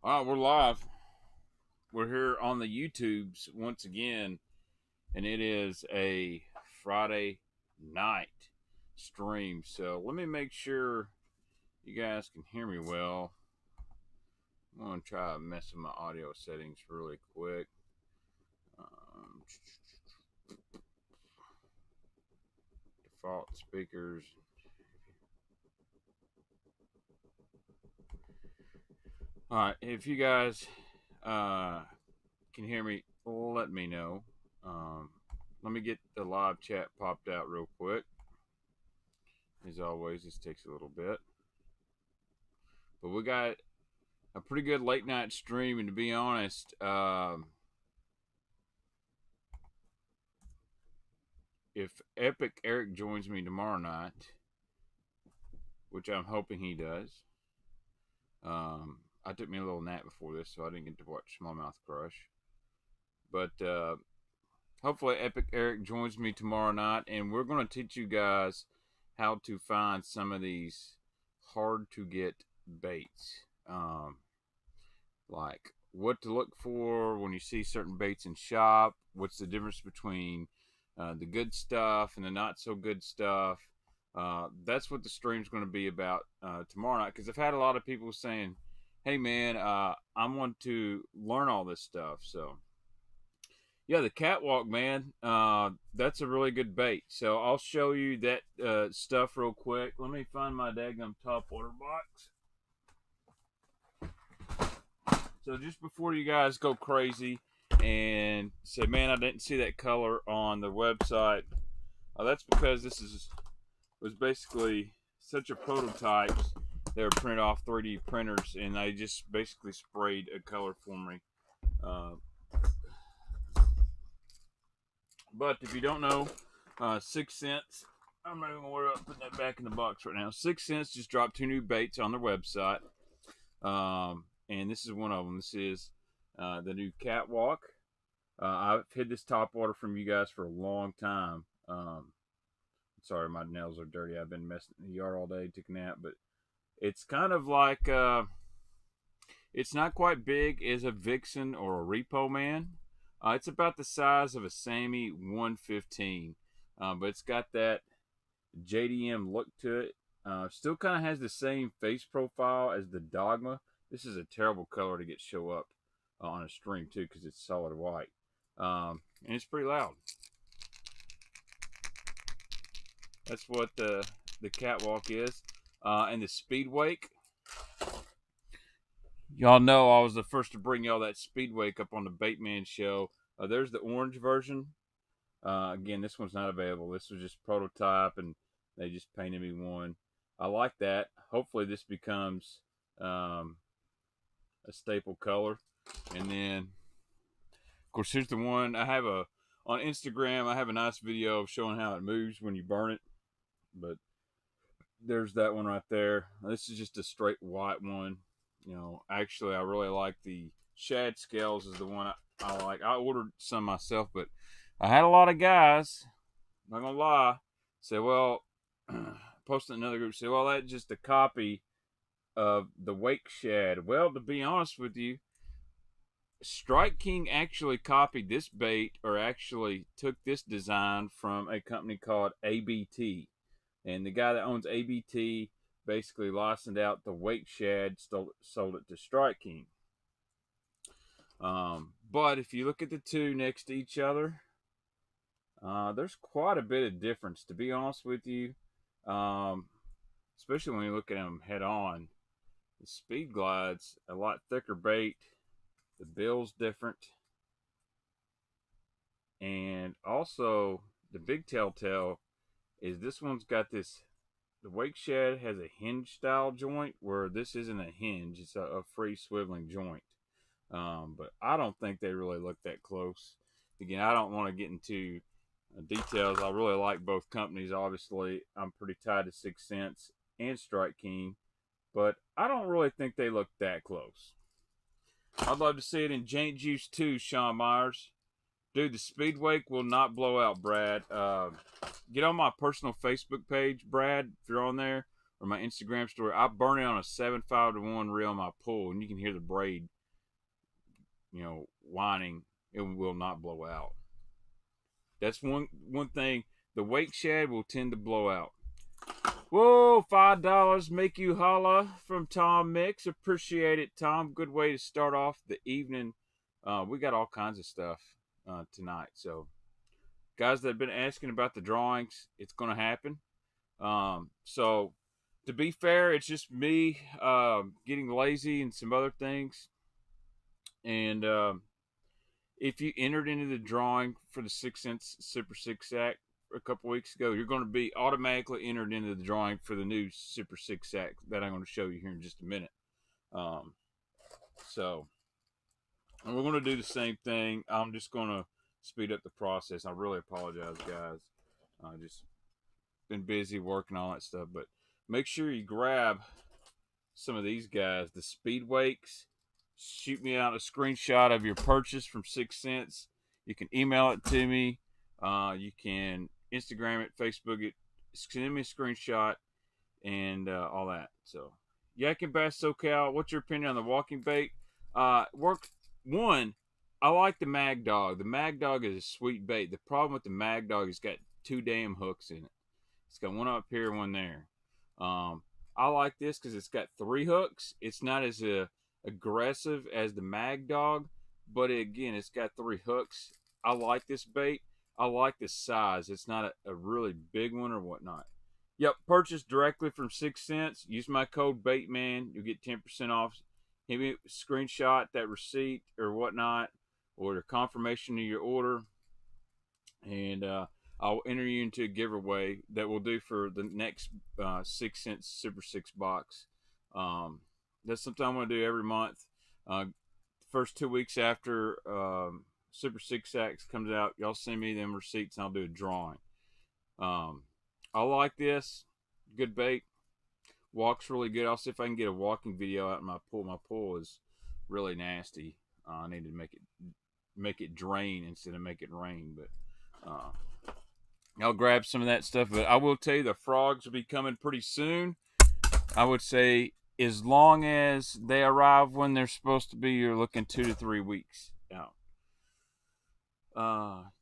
All right, we're live. We're here on the YouTubes once again, and it is a Friday night stream. So let me make sure you guys can hear me well. I'm going to try messing my audio settings really quick. Default speakers. All right, if you guys can hear me, let me know. Let me get the live chat popped out real quick. As always, this takes a little bit. But we got a pretty good late night stream, and to be honest, if Epic Eric joins me tomorrow night, which I'm hoping he does, I took me a little nap before this, so I didn't get to watch Smallmouth Crush. But hopefully Epic Eric joins me tomorrow night, and we're going to teach you guys how to find some of these hard to get baits. Like what to look for when you see certain baits in shop, what's the difference between the good stuff and the not so good stuff. That's what the stream's going to be about tomorrow night, because I've had a lot of people saying, hey man, I want to learn all this stuff. So yeah, the catwalk, man, that's a really good bait. So I'll show you that stuff real quick. Let me find my daggum top water box. So just before you guys go crazy and say, man, I didn't see that color on the website, that's because was basically such a prototype. They were printed off 3D printers, and they just basically sprayed a color for me. But if you don't know, 6 cents, I'm not even worried about putting that back in the box right now. 6 cents just dropped 2 new baits on their website. And this is one of them. This is the new catwalk. I've hid this top water from you guys for a long time. Sorry, my nails are dirty. I've been messing in the yard all day, took a nap, but it's kind of like it's not quite big as a Vixen or a Repo Man. It's about the size of a Sammy 115, but it's got that JDM look to it. Still kind of has the same face profile as the Dogma. This is a terrible color to get show up on a stream too, because it's solid white, and it's pretty loud. That's what the catwalk is, and the speed wake. Y'all know I was the first to bring y'all that speed wake up on the Baitman show. There's the orange version. Again, this one's not available. This was just prototype, and they just painted me one. I like that. Hopefully this becomes a staple color. And then, of course, here's the one I have on Instagram. I have a nice video of showing how it moves when you burn it. But there's that one right there. This is just a straight white one. You know, actually, I really like the shad scales is the one I like. I ordered some myself, but I had a lot of guys, not gonna lie, say, well, posting another group, say, well, that's just a copy of the Wake Shad. Well, to be honest with you, Strike King actually copied this bait, or actually took this design from a company called ABT. And the guy that owns ABT basically licensed out the Wake Shad, sold it to Strike King. But if you look at the two next to each other, there's quite a bit of difference, to be honest with you. Especially when you look at them head on. The Speed Glide's a lot thicker bait. The bill's different. And also, the big telltale is this one's got this. The Wake Shad has a hinge style joint, where this isn't a hinge, it's a free swiveling joint. But I don't think they really look that close. Again, I don't want to get into details. I really like both companies. Obviously, I'm pretty tied to 6 cents and Strike King, but I don't really think they look that close. I'd love to see it in Jaint Juice too, Sean Myers. Dude, the speed wake will not blow out, Brad. Get on my personal Facebook page, Brad, if you're on there, or my Instagram story. I burn it on a 7.5 to 1 reel in my pool, and you can hear the braid, whining. It will not blow out. That's one thing. The wake shad will tend to blow out. Whoa, $5 make you holla from Tom Mix. Appreciate it, Tom. Good way to start off the evening. We got all kinds of stuff tonight. So, guys that have been asking about the drawings, it's going to happen. So, to be fair, it's just me getting lazy and some other things. And if you entered into the drawing for the 6 cents Super Six Sack a couple weeks ago, you're going to be automatically entered into the drawing for the new Super Six Sack that I'm going to show you here in just a minute. So we're going to do the same thing. I'm just going to speed up the process. I really apologize, guys. I just been busy working on that stuff, but make sure you grab some of these guys, the speed wakes. Shoot me out a screenshot of your purchase from 6 cents. You can email it to me. You can Instagram it, Facebook it, send me a screenshot, and all that. So, Yak and Bass Socail, what's your opinion on the walking bait? I like the Mag Dog. The Mag Dog is a sweet bait. The problem with the Mag Dog is it's got 2 damn hooks in it. It's got one up here, one there. I like this because it's got 3 hooks. It's not as aggressive as the Mag Dog, but again, it's got 3 hooks. I like this bait. I like the size. It's not a really big one or whatnot. Yep, purchase directly from 6 cents. Use my code Baitman. You'll get 10% off. Give me a screenshot that receipt or whatnot, or the confirmation of your order, and I'll enter you into a giveaway that we'll do for the next 6 cents Super 6 box. That's something I'm going to do every month. First 2 weeks after Super 6 Sacks comes out, y'all send me them receipts and I'll do a drawing. I like this. Good bait. Walks really good. I'll see if I can get a walking video out in my pool. My pool is really nasty. I need to make it drain instead of make it rain. But I'll grab some of that stuff. But I will tell you the frogs will be coming pretty soon. I would say as long as they arrive when they're supposed to be, you're looking 2 to 3 weeks out.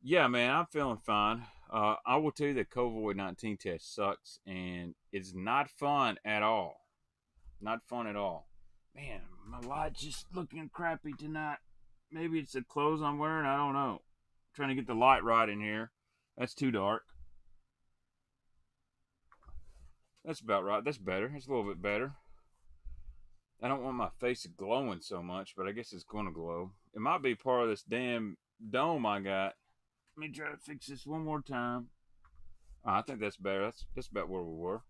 Yeah, man, I'm feeling fine. I will tell you the COVID-19 test sucks, and it's not fun at all. Not fun at all. Man, my light's just looking crappy tonight. Maybe it's the clothes I'm wearing. I don't know. I'm trying to get the light right in here. That's too dark. That's about right. That's better. That's a little bit better. I don't want my face glowing so much, but I guess it's going to glow. It might be part of this damn dome I got. Let me try to fix this one more time. Oh, I think that's better. That's about where we were.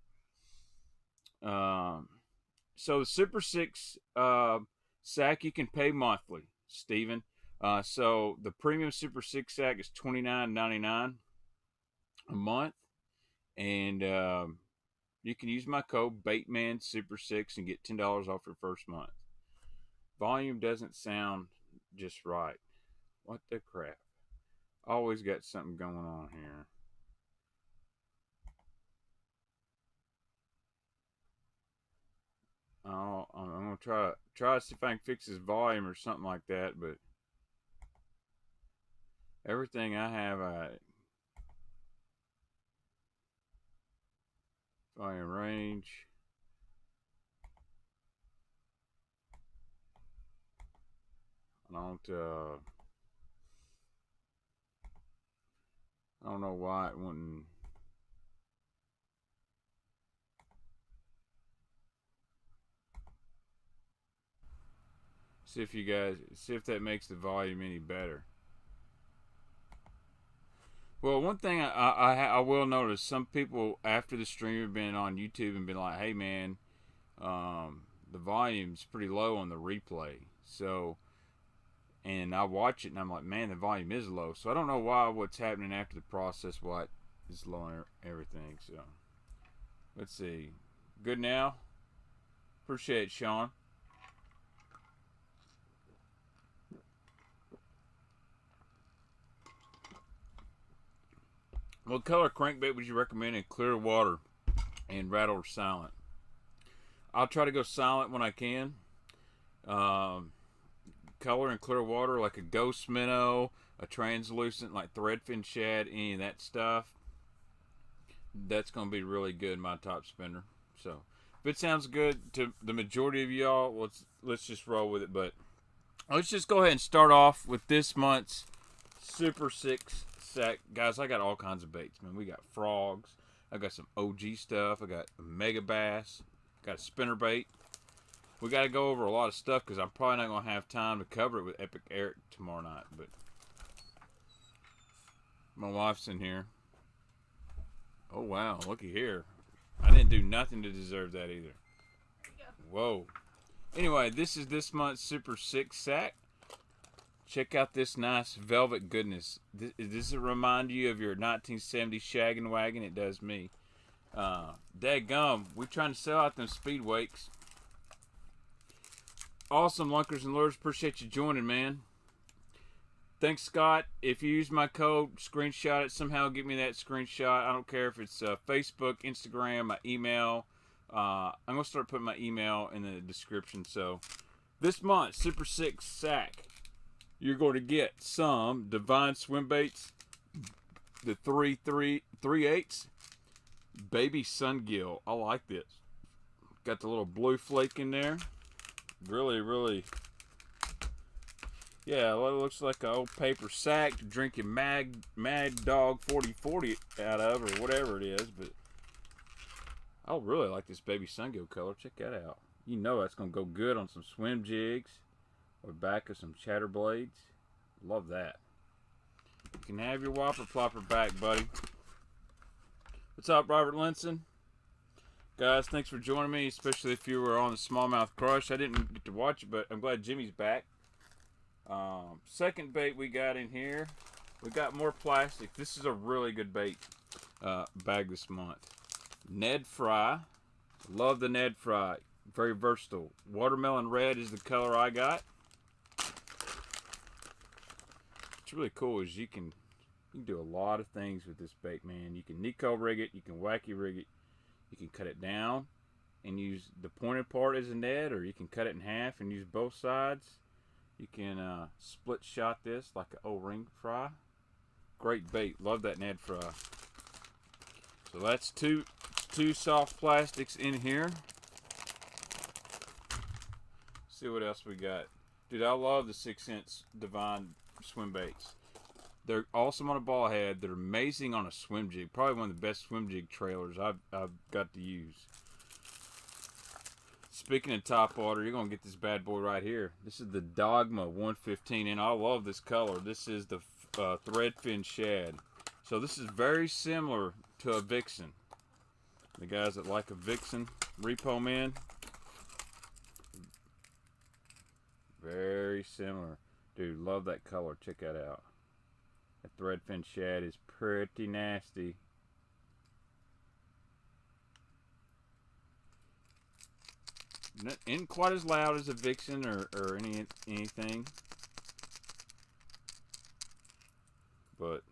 So the Super 6 sack you can pay monthly, Steven. So the premium Super 6 sack is $29.99 a month, and you can use my code Baitman Super 6 and get $10 off your first month. Volume doesn't sound just right. What the crap? Always got something going on here. Oh, I'm gonna try to see if I can fix his volume or something like that. But everything I have, volume range. I don't know why it wouldn't. See if that makes the volume any better. Well, one thing I will notice, some people after the stream have been on YouTube and been like, "Hey man, the volume's pretty low on the replay." So, and I watch it and I'm like, "Man, the volume is low." So I don't know what's happening after the process, what is low and everything. So let's see. Good now. Appreciate it, Sean. What color crankbait would you recommend in clear water and rattle or silent? I'll try to go silent when I can. Color in clear water like a ghost minnow, a translucent like threadfin shad, any of that stuff. That's going to be really good, my top spinner. So if it sounds good to the majority of y'all, let's just roll with it. But let's just go ahead and start off with this month's Super 6 sack. Guys, I got all kinds of baits, man. We got frogs. I got some OG stuff. I got a mega bass. Got a spinner bait. We got to go over a lot of stuff because I'm probably not going to have time to cover it with Epic Eric tomorrow night. But my wife's in here. Oh, wow. Looky here. I didn't do nothing to deserve that either. Whoa. Anyway, this is this month's Super 6 sack. Check out this nice velvet goodness. Does it remind you of your 1970 shaggin' wagon? It does me. Dadgum, we trying to sell out them speed wakes. Awesome, Lunkers and Lures. Appreciate you joining, man. Thanks, Scott. If you use my code, screenshot it. Somehow get me that screenshot. I don't care if it's Facebook, Instagram, my email. I'm going to start putting my email in the description. So, this month, Super 6 sack, you're going to get some Divine Swim Baits, the 3/8 Baby Sungill. I like this. Got the little blue flake in there. Really, yeah, well, it looks like an old paper sack to drink your Mad Dog 4040 out of, or whatever it is. But I really like this Baby Sungill color. Check that out. You know that's going to go good on some swim jigs or back of some chatterblades. Love that. You can have your whopper plopper back, buddy. What's up, Robert Linson? Guys, thanks for joining me, especially if you were on the Smallmouth Crush. I didn't get to watch it, but I'm glad Jimmy's back. Second bait we got in here, we got more plastic. This is a really good bait bag this month. Ned Fry. Love the Ned Fry. Very versatile. Watermelon red is the color I got. What's really cool is you can do a lot of things with this bait, man. You can Nico rig it, you can wacky rig it. You can cut it down and use the pointed part as a Ned, or you can cut it in half and use both sides. You can split shot this like an O-ring fry. Great bait. Love that Ned Fry. So that's two soft plastics in here. See what else we got. Dude, I love the 6-inch Divine swim baits. They're awesome on a ball head. They're amazing on a swim jig. Probably one of the best swim jig trailers I've got to use. Speaking of top water, you're going to get this bad boy right here. This is the Dogma 115, and I love this color. This is the threadfin shad. So this is very similar to a Vixen. The guys that like a Vixen, Repo Man. Very similar. Dude, love that color. Check that out. That threadfin shad is pretty nasty. Isn't quite as loud as a Vixen or anything. But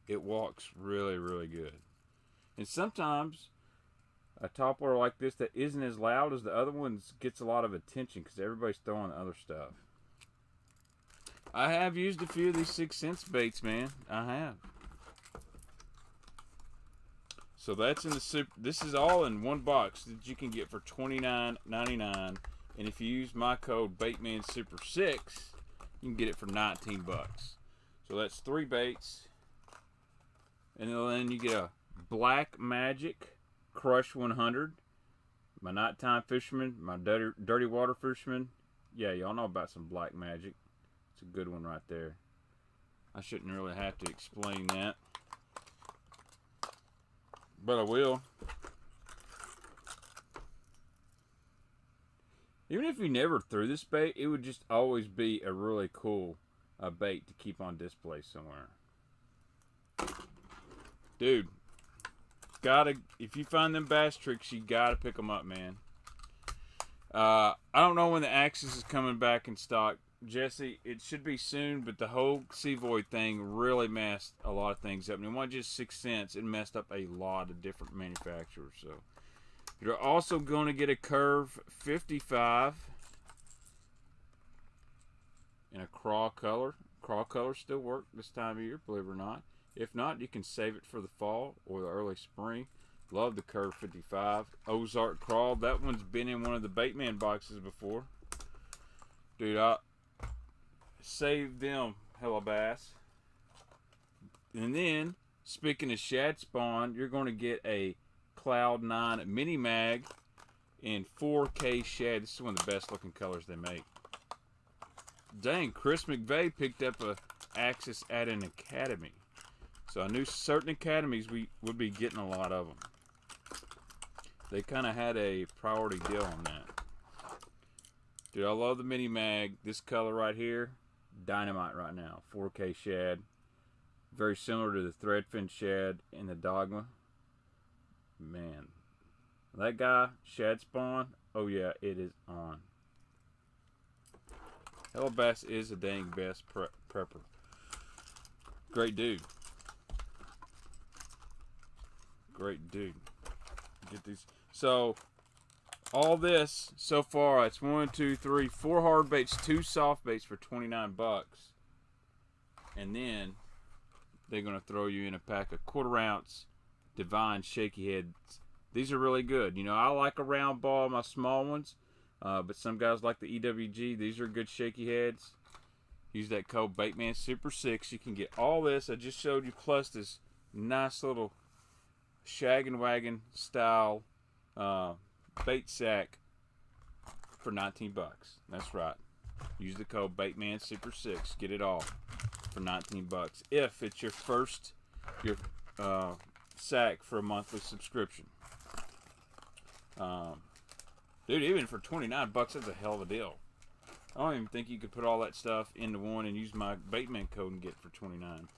it walks really good. And sometimes a topwater like this that isn't as loud as the other ones gets a lot of attention because everybody's throwing other stuff. I have used a few of these 6-cent baits, man. I have. So that's in the super. This is all in one box that you can get for $29.99, and if you use my code Baitman Super 6, you can get it for $19. So that's 3 baits, and then you get a Black Magic Crush 100. My nighttime fisherman, my dirty water fisherman. Yeah, y'all know about some Black Magic. It's a good one right there. I shouldn't really have to explain that, but I will. Even if you never threw this bait, it would just always be a really cool bait to keep on display somewhere. Dude, if you find them bass tricks, you gotta pick them up, man. I don't know when the Axis is coming back in stock. Jesse, it should be soon, but the whole Sea Void thing really messed a lot of things up. And it wasn't just 6 cents, it messed up a lot of different manufacturers. So You're also going to get a Curve 55 in a craw color. Craw colors still work this time of year, believe it or not. If not, you can save it for the fall or the early spring. Love the Curve 55. Ozark Craw. That one's been in one of the Baitman boxes before. Dude, I saved them hella bass. And then, speaking of shad spawn, you're going to get a Cloud 9 Mini Mag in 4K shad. This is one of the best looking colors they make. Dang, Chris McVeigh picked up a Axis at an academy. So I knew certain academies we would be getting a lot of them. They kind of had a priority deal on that. Dude, I love the Mini Mag. This color right here, dynamite right now. 4K shad. Very similar to the Threadfin shad in the Dogma. Man, that guy, shad spawn, oh yeah, it is on. Hella Bass is a dang best prepper. Great dude. Great dude. Get these. So, all this so far, it's 1, 2, 3, 4 hard baits, 2 soft baits for $29. And then they're going to throw you in a pack of 1/4 ounce Divine shaky heads. These are really good. You know, I like a round ball, my small ones. But some guys like the EWG. These are good shaky heads. Use that code Baitman Super 6. You can get all this I just showed you, plus this nice little shag and wagon style bait sack for $19. That's right. Use the code Baitman Super 6. Get it all for $19 if it's your first sack for a monthly subscription. Dude, even for $29, that's a hell of a deal. I don't even think you could put all that stuff into one and use my Baitman code and get it for $29.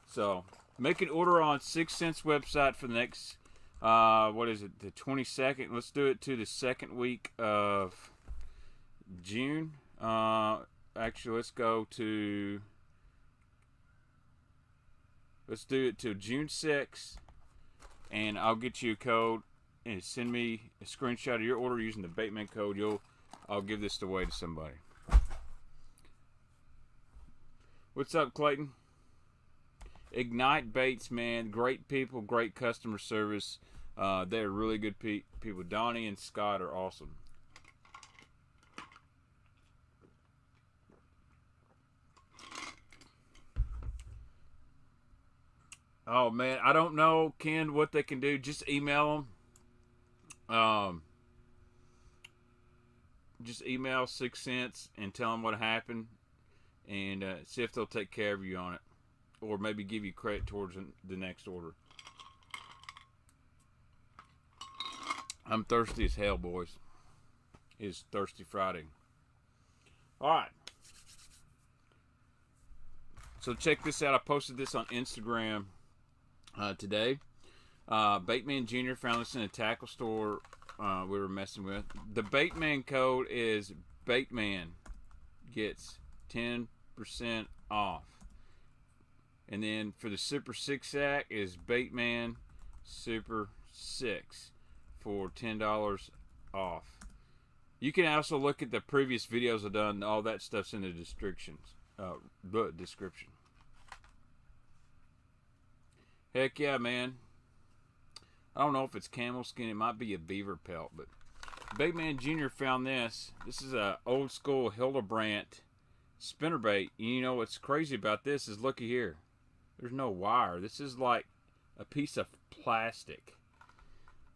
So, make an order on 6 Cents website for the next, what is it, the 22nd? Let's do it to the second week of June. Actually, let's do it till June 6th, and I'll get you a code. And send me a screenshot of your order using the Baitman code. I'll give this away to somebody. What's up, Clayton? Ignite Baits, man. Great people, great customer service. They're really good people. Donnie and Scott are awesome. Oh, man. I don't know, Ken, what they can do. Just email them. Just email 6 Cents and tell them what happened, and see if they'll take care of you on it, or maybe give you credit towards the next order. I'm thirsty as hell, boys. It's Thirsty Friday. All right. So check this out. I posted this on Instagram today. Baitman Jr. found this in a tackle store we were messing with. The Baitman code is Baitman. Gets 10% off. And then for the Super 6 sack is Baitman Super 6 for $10 off. You can also look at the previous videos I've done. All that stuff's in the descriptions. The description. Heck yeah, man. I don't know if it's camel skin. It might be a beaver pelt, but Baitman Jr. found this. This is a old school Hildebrandt spinnerbait. You know what's crazy about this is, looky here. There's no wire. This is like a piece of plastic.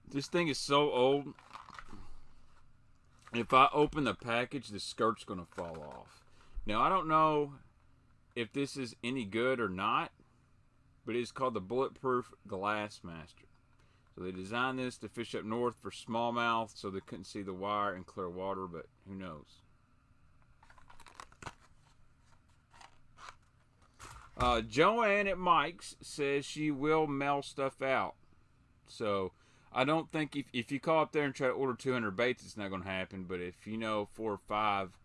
This thing is so old. If I open the package, the skirt's going to fall off. Now, I don't know if this is any good or not, but it's called the Bulletproof Glass Master. So they designed this to fish up north for smallmouth, so they couldn't see the wire in clear water, but who knows. Joanne at Mike's says she will mail stuff out. So I don't think if you call up there and try to order 200 baits, it's not going to happen. But if you know 4 or 5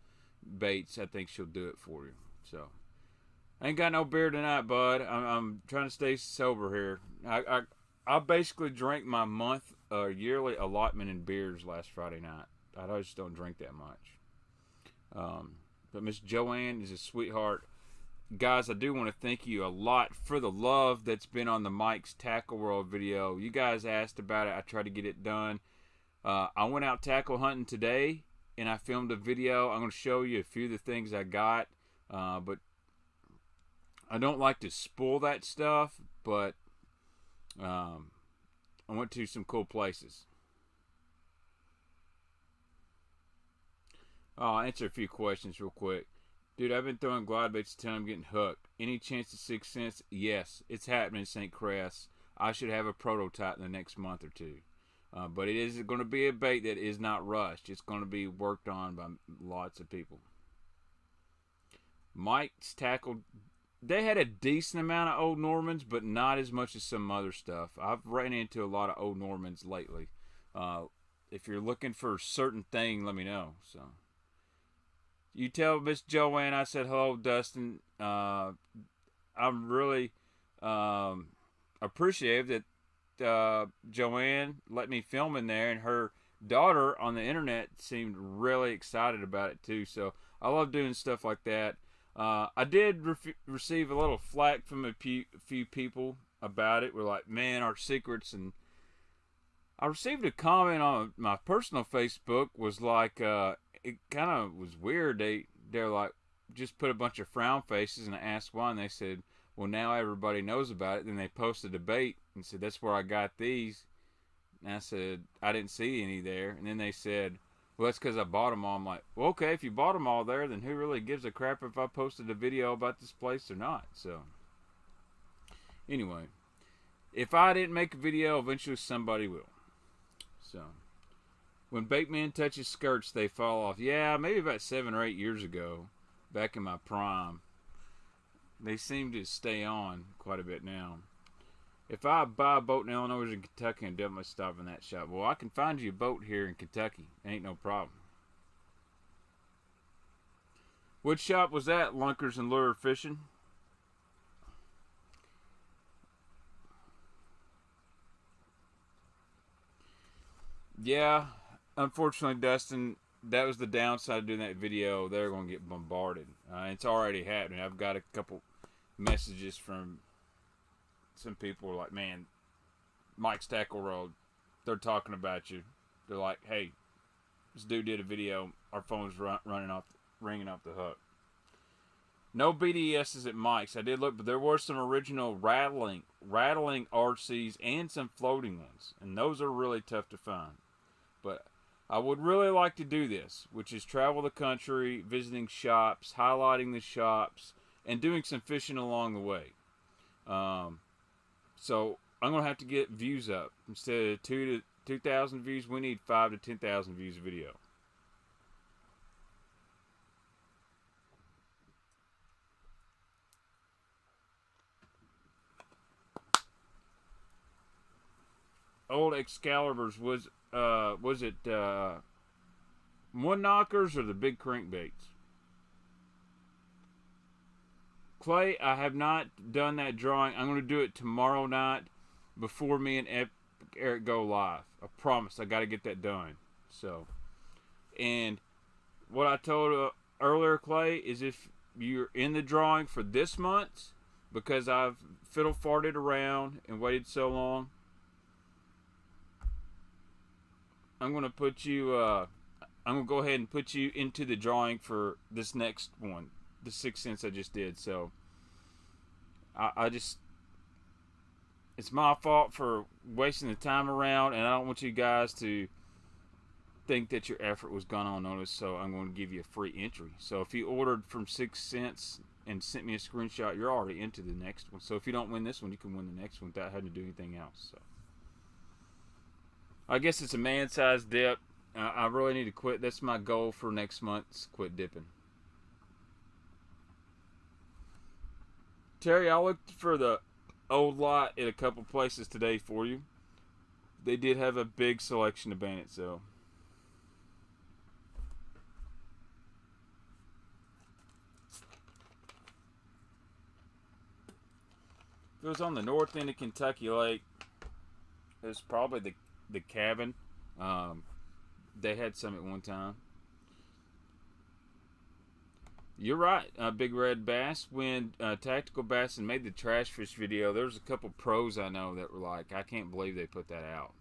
baits, I think she'll do it for you. So I ain't got no beer tonight, bud. I'm trying to stay sober here. I I basically drank my month yearly allotment in beers last Friday night. I just don't drink that much. But Miss Joanne is a sweetheart. Guys, I do want to thank you a lot for the love that's been on the Mike's Tackle World video. You guys asked about it. I tried to get it done. I went out tackle hunting today, and I filmed a video. I'm going to show you a few of the things I got. But I don't like to spoil that stuff, but I went to some cool places. I'll answer a few questions real quick. Dude, I've been throwing glide baits until I'm getting hooked. Any chance of 6 cents? Yes, it's happening in St. Cress. I should have a prototype in the next month or two. But it is going to be a bait that is not rushed. It's going to be worked on by lots of people. Mike's Tackle, they had a decent amount of Old Normans, but not as much as some other stuff. I've ran into a lot of Old Normans lately. If you're looking for a certain thing, let me know. So, you tell Miss Joanne I said hello, Dustin. I'm really appreciative that Joanne let me film in there, and her daughter on the internet seemed really excited about it too. So I love doing stuff like that. I did receive a little flack from a few people about it. We're like, man, our secrets. And I received a comment on my personal Facebook, was like, it kind of was weird. They're like, just put a bunch of frown faces, and I asked why, and they said, well, now everybody knows about it. Then they posted a bait and said, that's where I got these. And I said, I didn't see any there. And then they said, well, that's because I bought them all. I'm like, well, okay, if you bought them all there, then who really gives a crap if I posted a video about this place or not? So, anyway, if I didn't make a video, eventually somebody will. So, when Baitman touches skirts, they fall off. Yeah, maybe about 7 or 8 years ago, back in my prime. They seem to stay on quite a bit now. If I buy a boat in Illinois or in Kentucky, I'm definitely stopping that shop. Well, I can find you a boat here in Kentucky. Ain't no problem. What shop was that? Lunkers and Lure Fishing? Yeah, unfortunately, Dustin, that was the downside of doing that video. They're going to get bombarded. It's already happening. I've got a couple messages from some people who are like, man, Mike's Tackle Road, they're talking about you. They're like, hey, this dude did a video. Our phone's ringing off the hook. No BDSs at Mike's. I did look, but there were some original rattling RCs and some floating ones, and those are really tough to find. But I would really like to do this, which is travel the country, visiting shops, highlighting the shops, and doing some fishing along the way. So I'm going to have to get views up. Instead of 2,000 views, we need 5,000 to 10,000 views a video. Old Excaliburs, was it one knockers or the big crankbaits? Clay, I have not done that drawing. I'm going to do it tomorrow night before me and Eric go live. I promise. I got to get that done. So, and what I told earlier, Clay, is if you're in the drawing for this month, because I've fiddle farted around and waited so long, I'm going to put you, I'm going to go ahead and put you into the drawing for this next one, the 6 cents I just did. So, I just, it's my fault for wasting the time around, and I don't want you guys to think that your effort was gone unnoticed, so I'm going to give you a free entry. So, if you ordered from 6 cents and sent me a screenshot, you're already into the next one. So, if you don't win this one, you can win the next one without having to do anything else. So, I guess it's a man-sized dip. I really need to quit. That's my goal for next month, is quit dipping. Terry, I looked for the old lot at a couple places today for you. They did have a big selection of bandits, though. If it was on the north end of Kentucky Lake, It was probably the cabin. Um, they had some at one time. You're right, Big Red Bass. When Tactical Bassin made the trash fish video, there was a couple pros I know that were like, "I can't believe they put that out."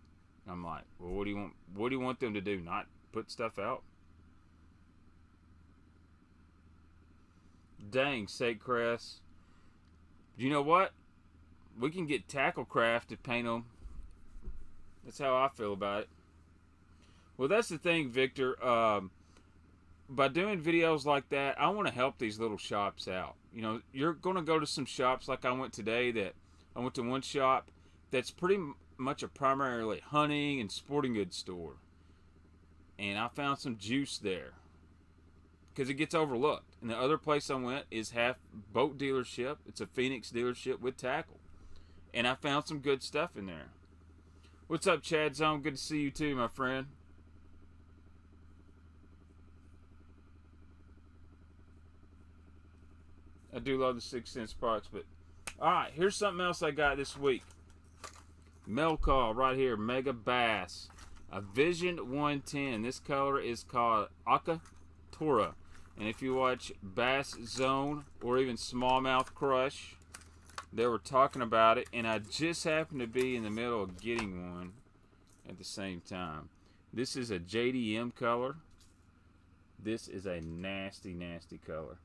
I'm like, "Well, what do you want? What do you want them to do? Not put stuff out?" Dang, Crest. You know what? We can get Tacklecraft to paint them. That's how I feel about it. Well, that's the thing, Victor. By doing videos like that, I want to help these little shops out. You know, you're going to go to some shops like I went today. That I went to one shop that's pretty much a primarily hunting and sporting goods store, and I found some juice there because it gets overlooked. And the other place I went is half boat dealership. It's a Phoenix dealership with tackle, and I found some good stuff in there. What's up, Chad Zone? Good to see you too, my friend. I do love the 6 Sense products, but alright, here's something else I got this week. Mail call right here, Mega Bass. A Vision 110. This color is called Akatora. And if you watch Bass Zone or even Smallmouth Crush, they were talking about it, and I just happened to be in the middle of getting one at the same time. This is a JDM color. This is a nasty, nasty color.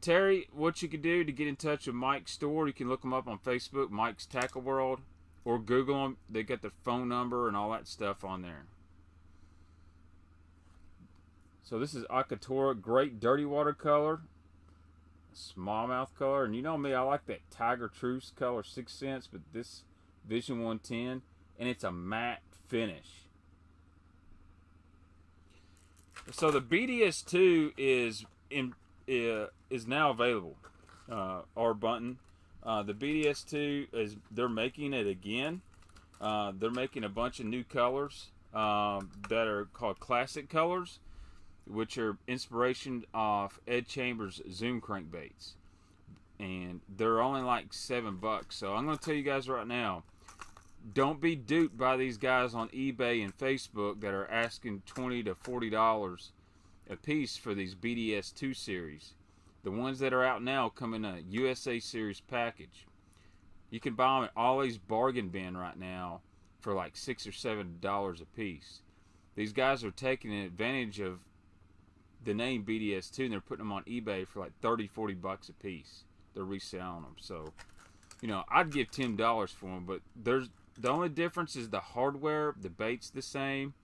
Terry, what you can do to get in touch with Mike's store, you can look them up on Facebook, Mike's Tackle World, or Google them. They got their phone number and all that stuff on there. So this is Akatora, great dirty water color, smallmouth color, and you know me, I like that Tiger Truce color 6 Sense, but this Vision 110, and it's a matte finish. So the BDS2 is now available. R Bunton. The BDS2 they're making it again. They're making a bunch of new colors that are called classic colors, which are inspiration of Ed Chambers' Zoom crankbaits, and they're only like $7. So I'm going to tell you guys right now, don't be duped by these guys on eBay and Facebook that are asking $20 to $40 a piece for these BDS2 series. The ones that are out now come in a USA series package. You can buy them at Ollie's Bargain Bin right now for like $6 or $7 a piece. These guys are taking advantage of the name BDS2, and they're putting them on eBay for like $30-40 a piece. They're reselling them. So, you know, I'd give $10 for them, but the only difference is the hardware. The bait's the same.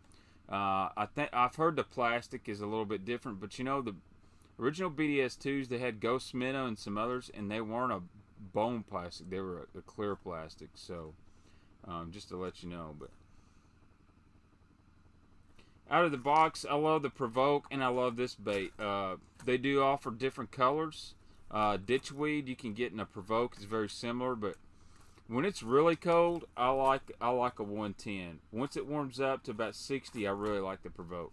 I've heard the plastic is a little bit different, but you know, the original BDS2s, they had Ghost Minnow and some others, and they weren't a bone plastic, they were a clear plastic. So just to let you know. But out of the box, I love the Provoke, and I love this bait. They do offer different colors. Ditchweed you can get in a Provoke, is very similar, but when it's really cold, I like a 110. Once it warms up to about 60, I really like the Provoke.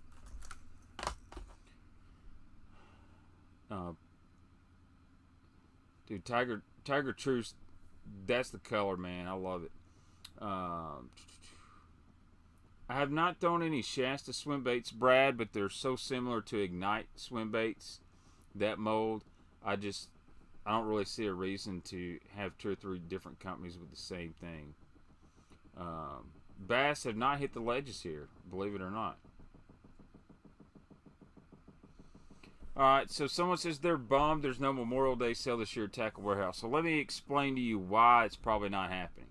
Dude, Tiger Truce, that's the color, man. I love it. I have not thrown any Shasta swim baits, Brad, but they're so similar to Ignite swim baits, that mold. I don't really see a reason to have 2 or 3 different companies with the same thing. Bass have not hit the ledges here, believe it or not. Alright, so someone says they're bummed there's no Memorial Day sale this year at Tackle Warehouse. So let me explain to you why it's probably not happening.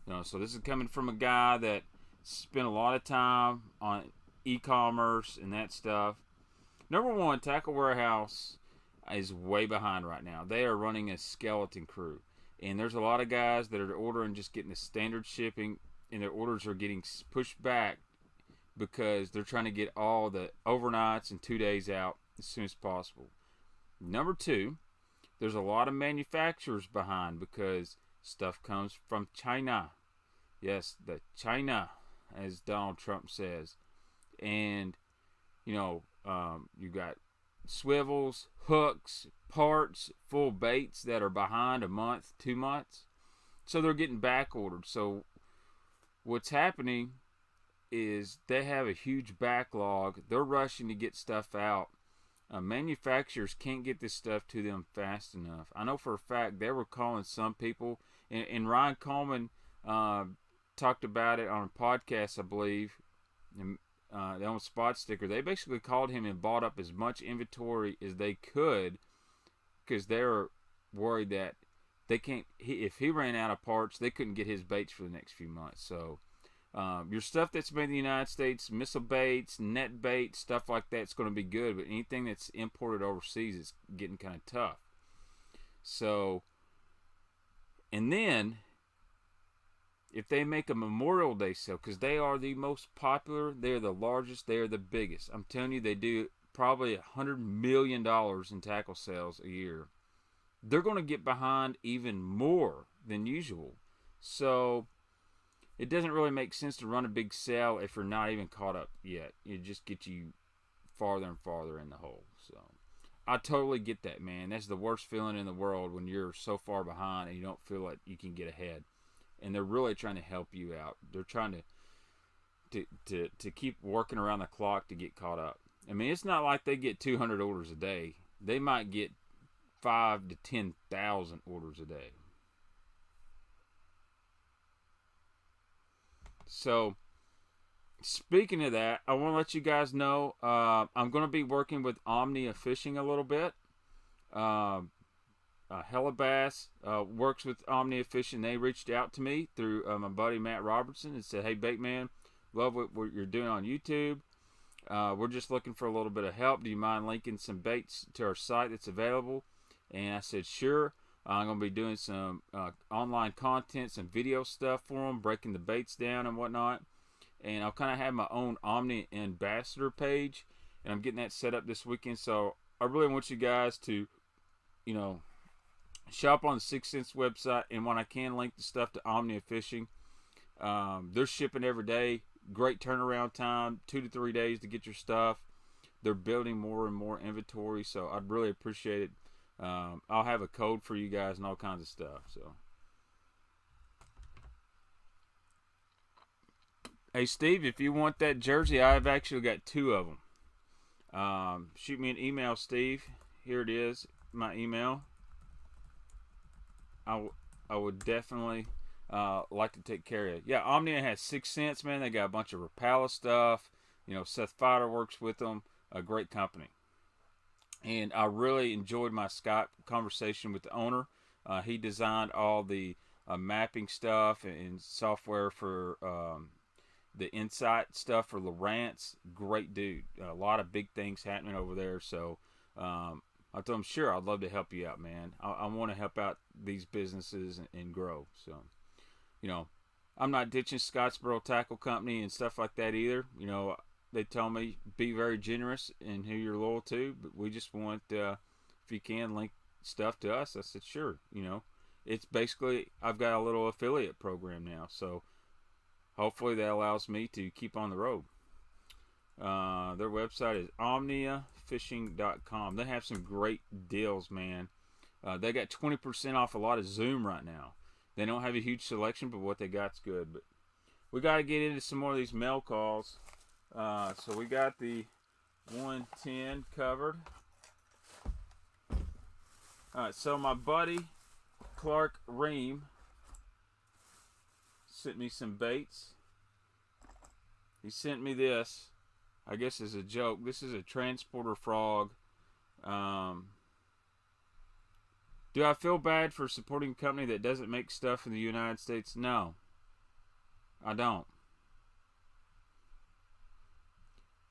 You know, so this is coming from a guy that spent a lot of time on e-commerce and that stuff. Number one, Tackle Warehouse is way behind right now. They are running a skeleton crew. And there's a lot of guys that are ordering, just getting the standard shipping, and their orders are getting pushed back because they're trying to get all the overnights and 2 days out as soon as possible. Number two, there's a lot of manufacturers behind because stuff comes from China. Yes, the China, as Donald Trump says. And, you know, you got swivels, hooks, parts, full baits that are behind a month, 2 months. So they're getting back ordered. So what's happening is they have a huge backlog. They're rushing to get stuff out. Manufacturers can't get this stuff to them fast enough. I know for a fact they were calling some people, and Ryan Coleman talked about it on a podcast, I believe. And, they own Spot Sticker. They basically called him and bought up as much inventory as they could because they were worried that they can't. If he ran out of parts, they couldn't get his baits for the next few months. So your stuff that's made in the United States, missile baits, net baits, stuff like that's going to be good. But anything that's imported overseas is getting kind of tough. So, and then if they make a Memorial Day sale, because they are the most popular, they're the largest, they are the biggest. I'm telling you, they do probably $100 million in tackle sales a year. They're going to get behind even more than usual. So it doesn't really make sense to run a big sale if you're not even caught up yet. It just gets you farther and farther in the hole. So I totally get that, man. That's the worst feeling in the world when you're so far behind and you don't feel like you can get ahead. And they're really trying to help you out. They're trying to keep working around the clock to get caught up. I mean, it's not like they get 200 orders a day. They might get 5,000 to 10,000 orders a day. So, speaking of that, I want to let you guys know I'm going to be working with Omnia Fishing a little bit. Hellabass works with Omnia Fishing. They reached out to me through my buddy Matt Robertson and said, "Hey, Baitman, love what you're doing on YouTube. We're just looking for a little bit of help. Do you mind linking some baits to our site that's available?" And I said, "Sure." I'm going to be doing some online content, some video stuff for them, breaking the baits down and whatnot. And I'll kind of have my own Omni Ambassador page, and I'm getting that set up this weekend. So I really want you guys to, shop on the Sixth Sense website, and when I can, link the stuff to Omnia Fishing. They're shipping every day. Great turnaround time, 2 to 3 days to get your stuff. They're building more and more inventory, so I'd really appreciate it. I'll have a code for you guys and all kinds of stuff. So, hey Steve, if you want that jersey, I've actually got 2 of them. Shoot me an email, Steve. Here it is, my email. I would definitely like to take care of it. Yeah, Omnia has 6 Sense, man. They got a bunch of Rapala stuff. Seth Fider works with them. A great company. And I really enjoyed my Skype conversation with the owner. He designed all the mapping stuff and software for the Insight stuff for Lowrance. Great dude. A lot of big things happening over there. So I told him, sure, I'd love to help you out, man. I want to help out these businesses and grow. So, I'm not ditching Scottsboro Tackle Company and stuff like that either. They tell me be very generous in who you're loyal to, but we just want, if you can, link stuff to us. I said, sure. It's basically, I've got a little affiliate program now, so hopefully that allows me to keep on the road. Their website is omniafishing.com. They have some great deals, man. They got 20% off a lot of Zoom right now. They don't have a huge selection, but what they got's good. But we got to get into some more of these mail calls. So we got the 110 covered. Alright, so my buddy Clark Ream sent me some baits. He sent me this, I guess as a joke. This is a transporter frog. Do I feel bad for supporting a company that doesn't make stuff in the United States? No, I don't.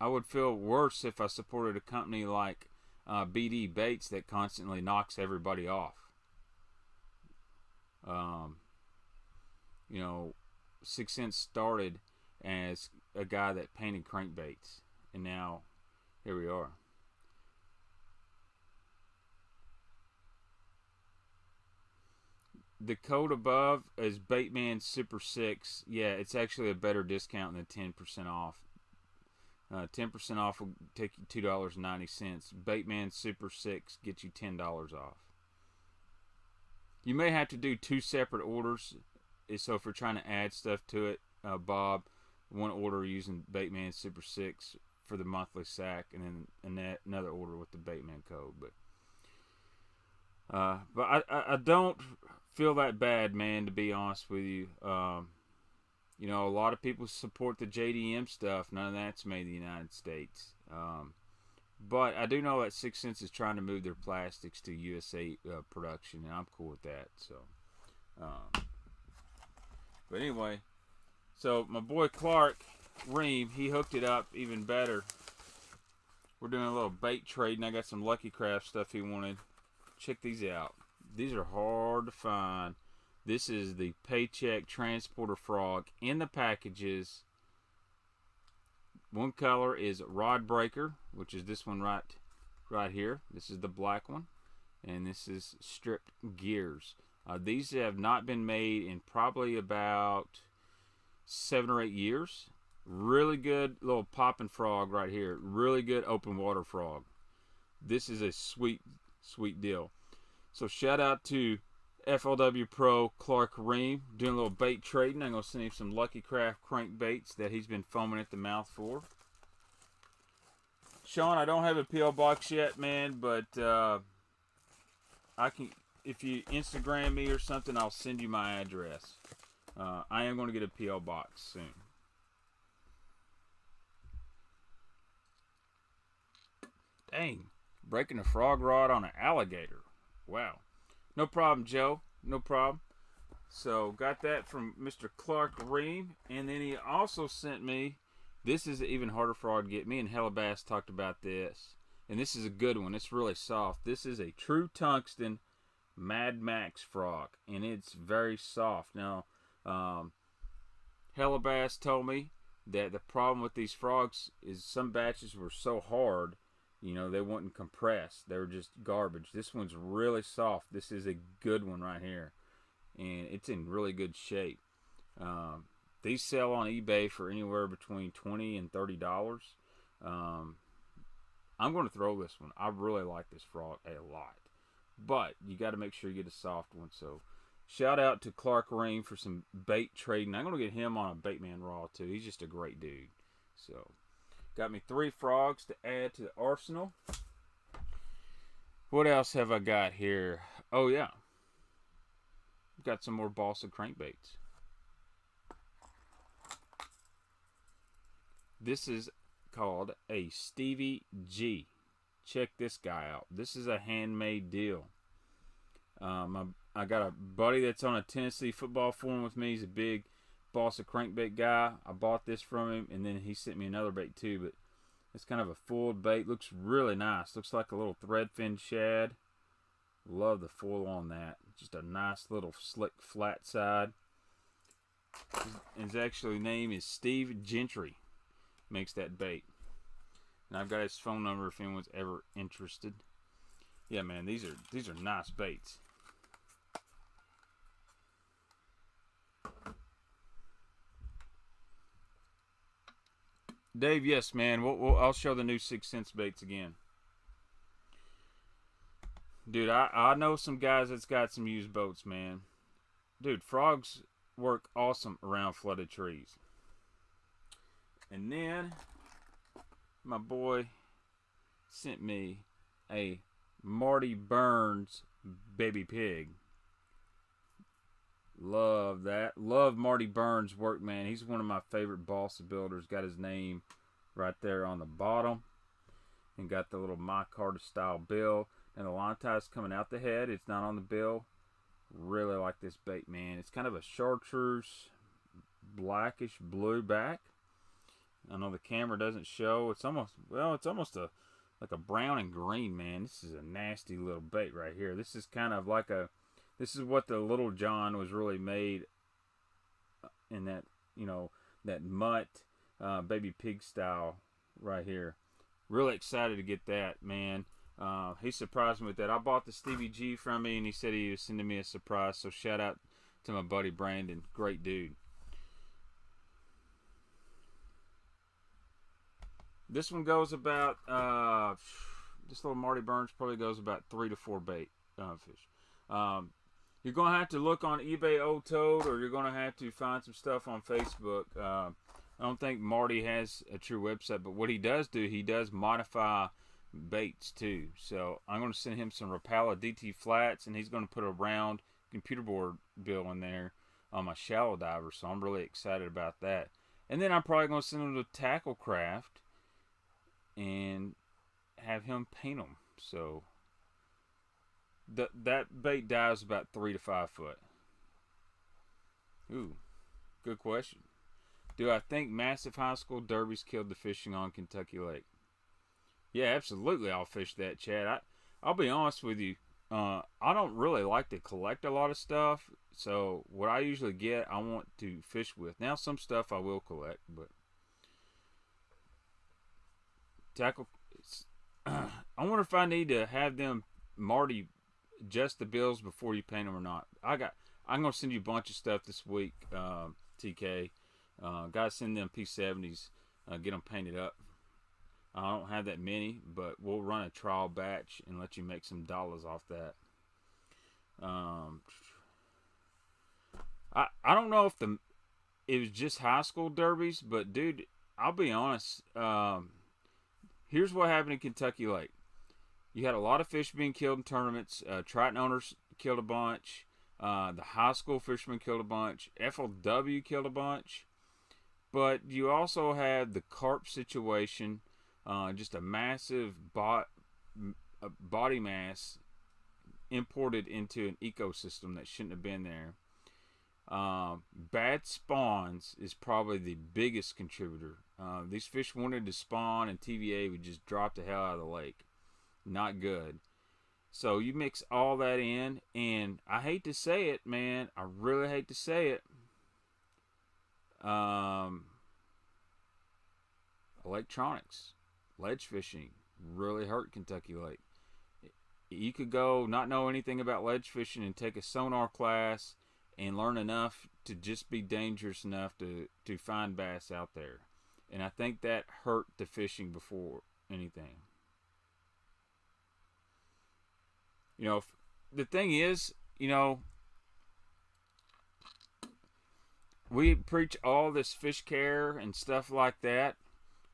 I would feel worse if I supported a company like BD Baits that constantly knocks everybody off. 6 Sense started as a guy that painted crankbaits, and now here we are. The code above is Baitman Super 6. Yeah, it's actually a better discount than 10% off. 10% off will take you $2.90. Baitman Super 6 gets you $10 off. You may have to do 2 separate orders, so if you're trying to add stuff to it, Bob one order using Baitman Super 6 for the monthly sack, and then another order with the Baitman code. But I don't feel that bad, man, to be honest with you. You know, a lot of people support the JDM stuff. None of that's made in the United States. But I do know that 6 Cents is trying to move their plastics to USA production, and I'm cool with that. So, but anyway, so my boy Clark Ream, he hooked it up even better. We're doing a little bait trade, and I got some Lucky Craft stuff he wanted. Check these out. These are hard to find. This is the Paycheck Transporter Frog in the packages. One color is Rod Breaker, which is this one right here. This is the black one, and this is Stripped Gears. These have not been made in probably about 7 or 8 years. Really good little popping frog right here. Really good open water frog. This is a sweet deal. So shout out to FLW Pro Clark Ream, doing a little bait trading. I'm going to send him some Lucky Craft crankbaits that he's been foaming at the mouth for. Sean, I don't have a P.O. box yet, man, but I can, if you Instagram me or something, I'll send you my address. I am going to get a P.O. box soon. Dang, breaking a frog rod on an alligator. Wow. No problem, Joe. No problem. So, got that from Mr. Clark Ream. And then he also sent me, this is an even harder frog to get. Me and Hellabass talked about this. And this is a good one. It's really soft. This is a true tungsten Mad Max frog. And it's very soft. Now, Hellabass told me that the problem with these frogs is some batches were so hard, you know, they wouldn't compress. They were just garbage. This one's really soft. This is a good one right here. And it's in really good shape. These sell on eBay for anywhere between $20 and $30. I'm going to throw this one. I really like this frog a lot. But you got to make sure you get a soft one. So shout out to Clark Ream for some bait trading. I'm going to get him on a Baitman Raw too. He's just a great dude. So got me 3 frogs to add to the arsenal. What else have I got here? Oh, yeah. Got some more balsa crankbaits. This is called a Stevie G. Check this guy out. This is a handmade deal. I got a buddy that's on a Tennessee football forum with me. He's a big balsa crankbait guy. I bought this from him, and then he sent me another bait too, but it's kind of a foiled bait. Looks really nice. Looks like a little threadfin shad. Love the foil on that. Just a nice little slick flat side. His actually name is Steve Gentry. Makes that bait. And I've got his phone number if anyone's ever interested. Yeah, man, these are nice baits. Dave, yes, man. I'll show the new 6 Cents baits again. Dude, I know some guys that's got some used boats, man. Dude, frogs work awesome around flooded trees. And then my boy sent me a Marty Burns baby pig. Love that. Love Marty Burns' work, man. He's one of my favorite balsa builders. Got his name right there on the bottom. And got the little micarta style bill. And the line tie's coming out the head. It's not on the bill. Really like this bait, man. It's kind of a chartreuse blackish blue back. I know the camera doesn't show. It's almost, well, it's almost like a brown and green, man. This is a nasty little bait right here. This is kind of like this is what the Little John was really made in that, you know, that mutt baby pig style right here. Really excited to get that, man. He surprised me with that. I bought the Stevie G from me, and he said he was sending me a surprise. So shout out to my buddy Brandon. Great dude. This one goes about, this little Marty Burns probably goes about 3 to 4 bait fish. You're going to have to look on eBay Old Toad, or you're going to have to find some stuff on Facebook. I don't think Marty has a true website, but what he does do, he does modify baits too. So I'm going to send him some Rapala DT flats, and he's going to put a round computer board bill in there on my shallow diver. So I'm really excited about that. And then I'm probably going to send him to Tacklecraft and have him paint them. So that bait dives about 3 to 5 foot. Ooh, good question. Do I think massive high school derbies killed the fishing on Kentucky Lake? Yeah, absolutely. I'll fish that, Chad. I'll be honest with you. I don't really like to collect a lot of stuff. So what I usually get, I want to fish with. Now, some stuff I will collect, but tackle. I wonder if I need to have them, Marty, adjust the bills before you paint them or not. I'm gonna send you a bunch of stuff this week, TK. Gotta send them P70s, get them painted up. I don't have that many, but we'll run a trial batch and let you make some dollars off that. I don't know if it was just high school derbies, but dude, I'll be honest. Here's what happened in Kentucky Lake. You had a lot of fish being killed in tournaments. Triton owners killed a bunch. The high school fishermen killed a bunch. FLW killed a bunch. But you also had the carp situation. Just a massive body mass imported into an ecosystem that shouldn't have been there. Bad spawns is probably the biggest contributor. These fish wanted to spawn, and TVA would just drop the hell out of the lake. Not good. So you mix all that in, and I hate to say it, man. I really hate to say it. Electronics, ledge fishing really hurt Kentucky Lake. You could go not know anything about ledge fishing and take a sonar class and learn enough to just be dangerous enough to find bass out there. And I think that hurt the fishing before anything. The thing is, we preach all this fish care and stuff like that,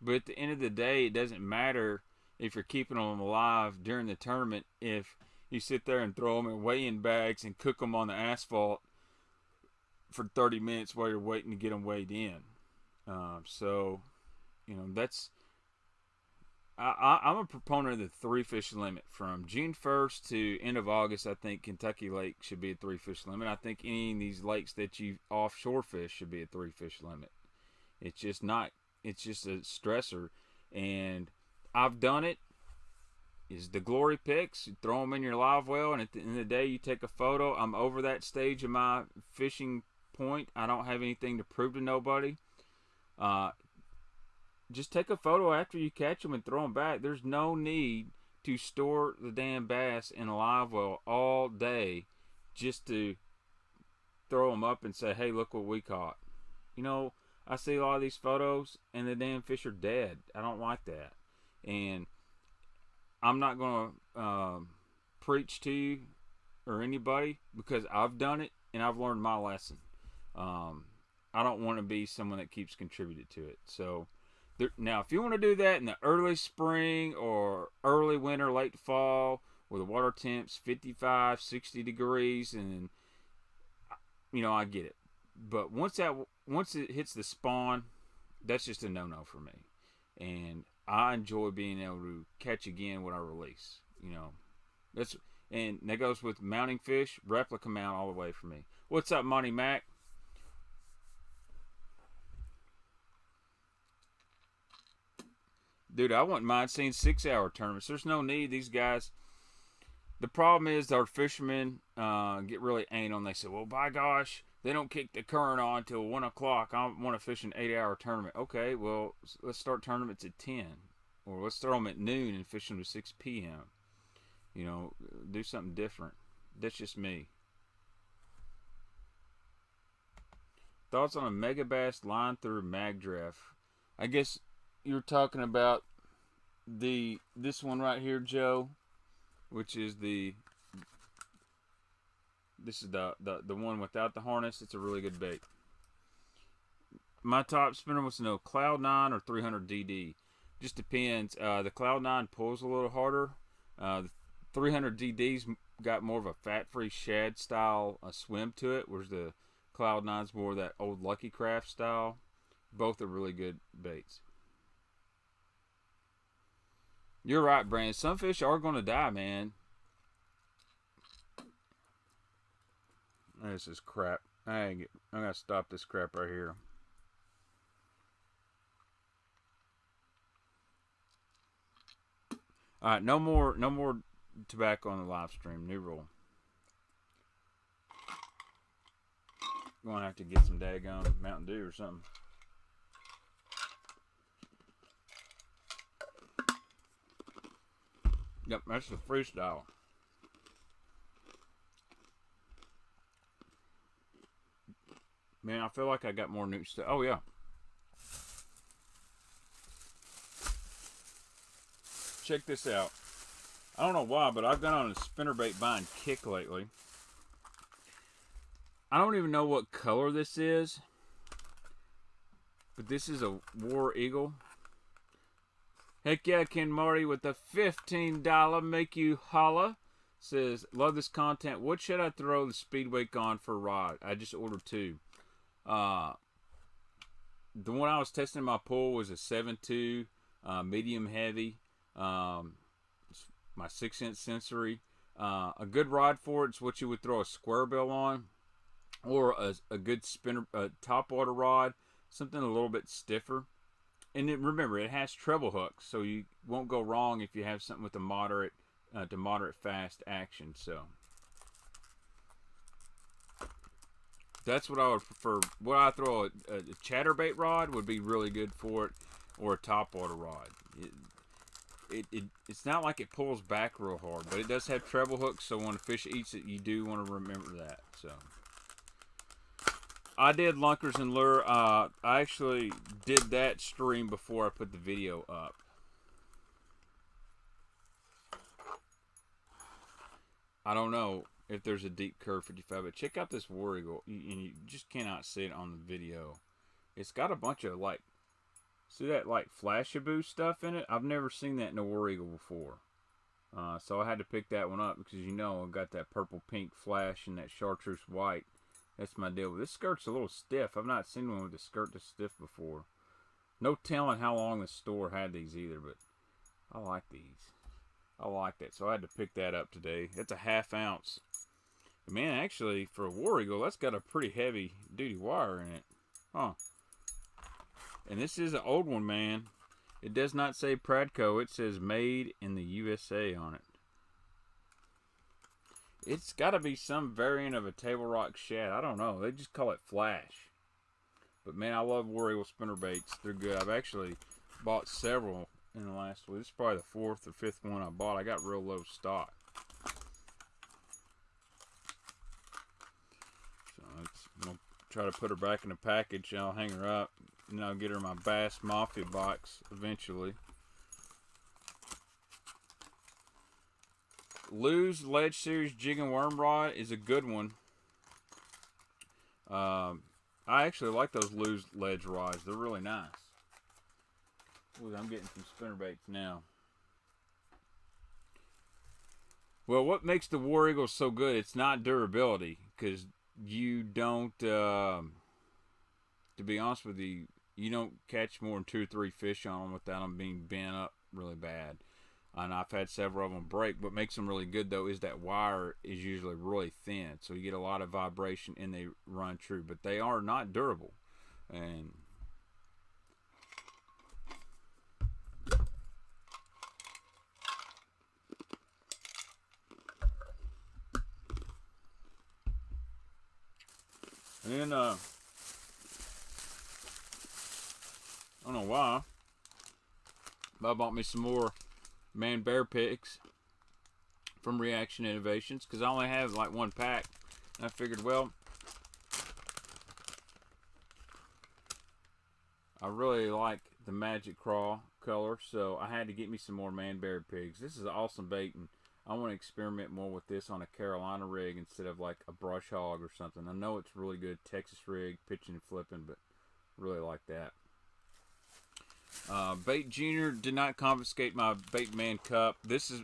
but at the end of the day, it doesn't matter if you're keeping them alive during the tournament if you sit there and throw them in weigh-in bags and cook them on the asphalt for 30 minutes while you're waiting to get them weighed in. That's... I'm a proponent of the 3 fish limit. From June 1st to end of August, I think Kentucky Lake should be a 3 fish limit. I think any of these lakes that you offshore fish should be a 3 fish limit. It's just not. It's just a stressor. And I've done it. Is the glory pics. You throw them in your live well, and at the end of the day, you take a photo. I'm over that stage of my fishing point. I don't have anything to prove to nobody. Just take a photo after you catch them and throw them back. There's no need to store the damn bass in a live well all day just to throw them up and say, hey, look what we caught. I see a lot of these photos and the damn fish are dead. I don't like that. And I'm not going to preach to you or anybody because I've done it and I've learned my lesson. I don't want to be someone that keeps contributing to it. So, now, if you want to do that in the early spring or early winter, late fall, where the water temp's 55, 60 degrees, and I get it. But once it hits the spawn, that's just a no-no for me. And I enjoy being able to catch again what I release. And that goes with mounting fish, replica mount all the way for me. What's up, Monty Mac? Dude, I wouldn't mind seeing 6-hour tournaments. There's no need. These guys, the problem is our fishermen get really anal and they say, well, by gosh, they don't kick the current on until 1 o'clock. I want to fish an 8-hour tournament. Okay, well, let's start tournaments at 10. Or let's throw them at noon and fish them to 6 p.m. Do something different. That's just me. Thoughts on a megabass line through mag draft? I guess you're talking about this one right here, Joe, which is the This is the one without the harness. It's a really good bait. My top spinner was no Cloud 9 or 300 DD. Just depends. The Cloud 9 pulls a little harder. The 300 DD's got more of a fat-free shad style swim to it, whereas the Cloud 9's more of that old Lucky Craft style. Both are really good baits. You're right, Brandon. Some fish are going to die, man. This is crap. I'm going to stop this crap right here. All right, no more tobacco on the live stream. New rule. I'm going to have to get some daggone Mountain Dew or something. Yep, that's the freestyle. Man, I feel like I got more new stuff. Oh, yeah. Check this out. I don't know why, but I've gone on a spinnerbait buying kick lately. I don't even know what color this is, but this is a War Eagle. Heck yeah, Ken Marty with the $15 make you holla. Says, love this content. What should I throw the speed wake on for a rod? I just ordered 2. The one I was testing in my pool was a 7.2 medium heavy. My 6-inch sensory. A good rod for it's what you would throw a square bill on, or a good spinner top water rod, something a little bit stiffer. And remember, it has treble hooks, so you won't go wrong if you have something with a moderate to moderate fast action. So that's what I would prefer. What I throw a chatterbait rod would be really good for it, or a topwater rod. It's not like it pulls back real hard, but it does have treble hooks, so when a fish eats it, you do want to remember that. So I did lunkers and lure. I actually did that stream before I put the video up. I don't know if there's a deep curve 55, but check out this War Eagle, and you just cannot see it on the video. It's got a bunch of like, see that like flashaboo stuff in it? I've never seen that in a War Eagle before. So I had to pick that one up because, you know, I've got that purple pink flash and that chartreuse white. That's my deal. This skirt's a little stiff. I've not seen one with the skirt this stiff before. No telling how long the store had these either, but I like these. I like that. So I had to pick that up today. It's a 1/2 ounce. Man, actually, for a War Eagle, that's got a pretty heavy duty wire in it. Huh. And this is an old one, man. It does not say Pradco. It says made in the USA on it. It's got to be some variant of a table rock shad. I don't know. They just call it Flash. But man, I love War Eagle spinnerbaits. They're good. I've actually bought several in the last week. This is probably the 4th or 5th one I bought. I got real low stock. So I'm going to try to put her back in the package. And I'll hang her up. And I'll get her my Bass Mafia box eventually. Lou's Ledge Series Jig and Worm Rod is a good one. I actually like those Lou's Ledge rods. They're really nice. Ooh, I'm getting some spinnerbaits now. Well, what makes the War Eagle so good? It's not durability, because you don't, to be honest with you, you don't catch more than 2 or 3 fish on them without them being bent up really bad. And I've had several of them break. What makes them really good, though, is that wire is usually really thin. So you get a lot of vibration and they run true. But they are not durable. And then, I don't know why, but I bought me some more man bear picks from Reaction Innovations, because I only have like 1 pack. And I figured, well, I really like the Magic Craw color, so I had to get me some more man bear pigs. This is an awesome bait, and I want to experiment more with this on a Carolina rig instead of like a brush hog or something. I know it's really good Texas rig, pitching and flipping, but really like that. Bait Junior did not confiscate my Baitman cup.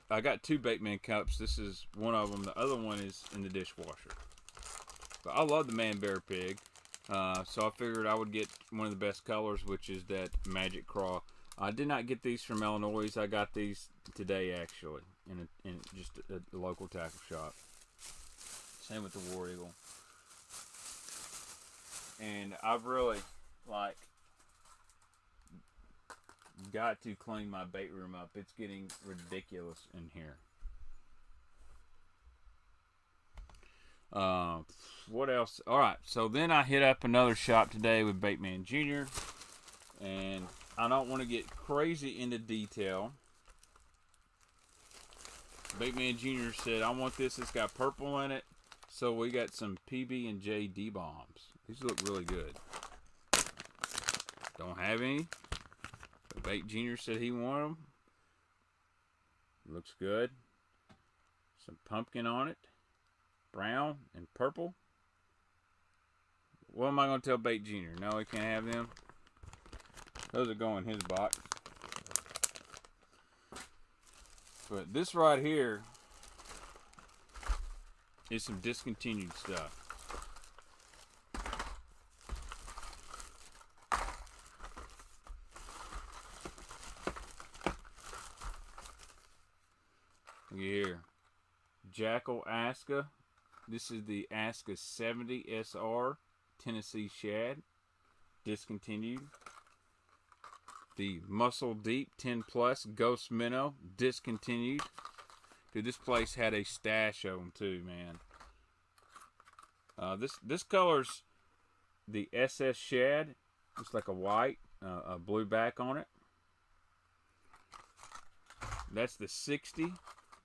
I got 2 Baitman cups. This is one of them. The other one is in the dishwasher. But I love the Man Bear Pig. So I figured I would get one of the best colors, which is that Magic Craw. I did not get these from Illinois. I got these today, actually, in just a local tackle shop. Same with the War Eagle. And I've really, like, got to clean my bait room up. It's getting ridiculous in here. What else? Alright, so then I hit up another shop today with Baitman Jr. And I don't want to get crazy into detail. Baitman Jr. said, I want this. It's got purple in it. So we got some PB&J D-bombs. These look really good. Don't have any. But Bait Jr. said he wanted them. Looks good. Some pumpkin on it. Brown and purple. What am I going to tell Bait Jr.? No, he can't have them. Those are going in his box. But this right here is some discontinued stuff. Look here. Jackal Aska. This is the Aska 70 SR Tennessee Shad. Discontinued. The Muscle Deep 10 Plus Ghost Minnow. Discontinued. Dude, this place had a stash of them too, man. This color's the SS Shad. It's like a white, a blue back on it. That's the 60.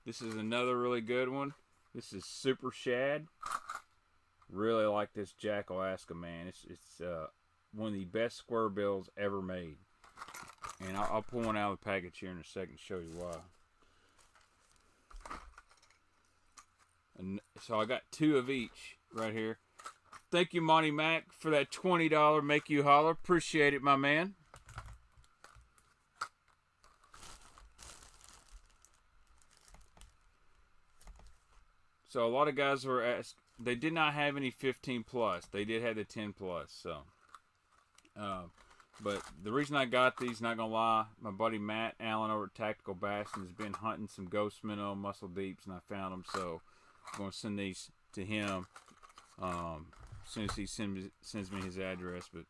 This is another really good one. This is Super Shad. Really like this Jackal Aska, man. It's one of the best square bills ever made. And I'll pull one out of the package here in a second to show you why. And so I got 2 of each right here. Thank you, Monty Mac, for that $20 Make You Holler. Appreciate it, my man. So a lot of guys were asked. They did not have any 15 plus. They did have the 10 plus. So, but the reason I got these, not gonna lie, my buddy Matt Allen over at Tactical Bastion has been hunting some Ghost Minnow Muscle Deeps, and I found them. So I'm gonna send these to him as soon as he sends me his address. But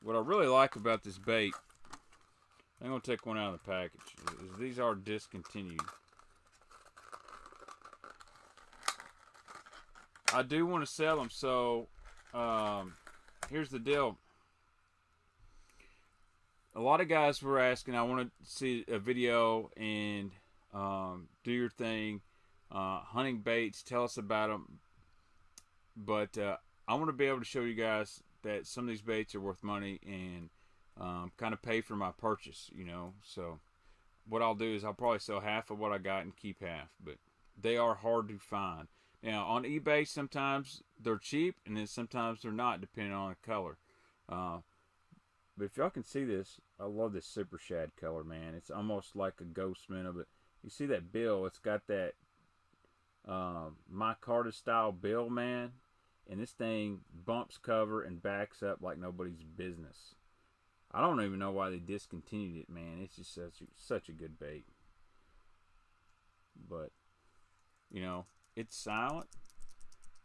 what I really like about this bait, I'm gonna take one out of the package. Is these are discontinued. I do want to sell them, so here's the deal. A lot of guys were asking, I want to see a video and do your thing, hunting baits, tell us about them. But I want to be able to show you guys that some of these baits are worth money and kind of pay for my purchase, you know. So what I'll do is I'll probably sell half of what I got and keep half, but they are hard to find. Now, on eBay, sometimes they're cheap, and then sometimes they're not, depending on the color. But if y'all can see this, I love this Super Shad color, man. It's almost like a Ghost Minnow, but you see that bill? It's got that micarta style bill, man. And this thing bumps cover and backs up like nobody's business. I don't even know why they discontinued it, man. It's just such a good bait. But, you know, it's silent.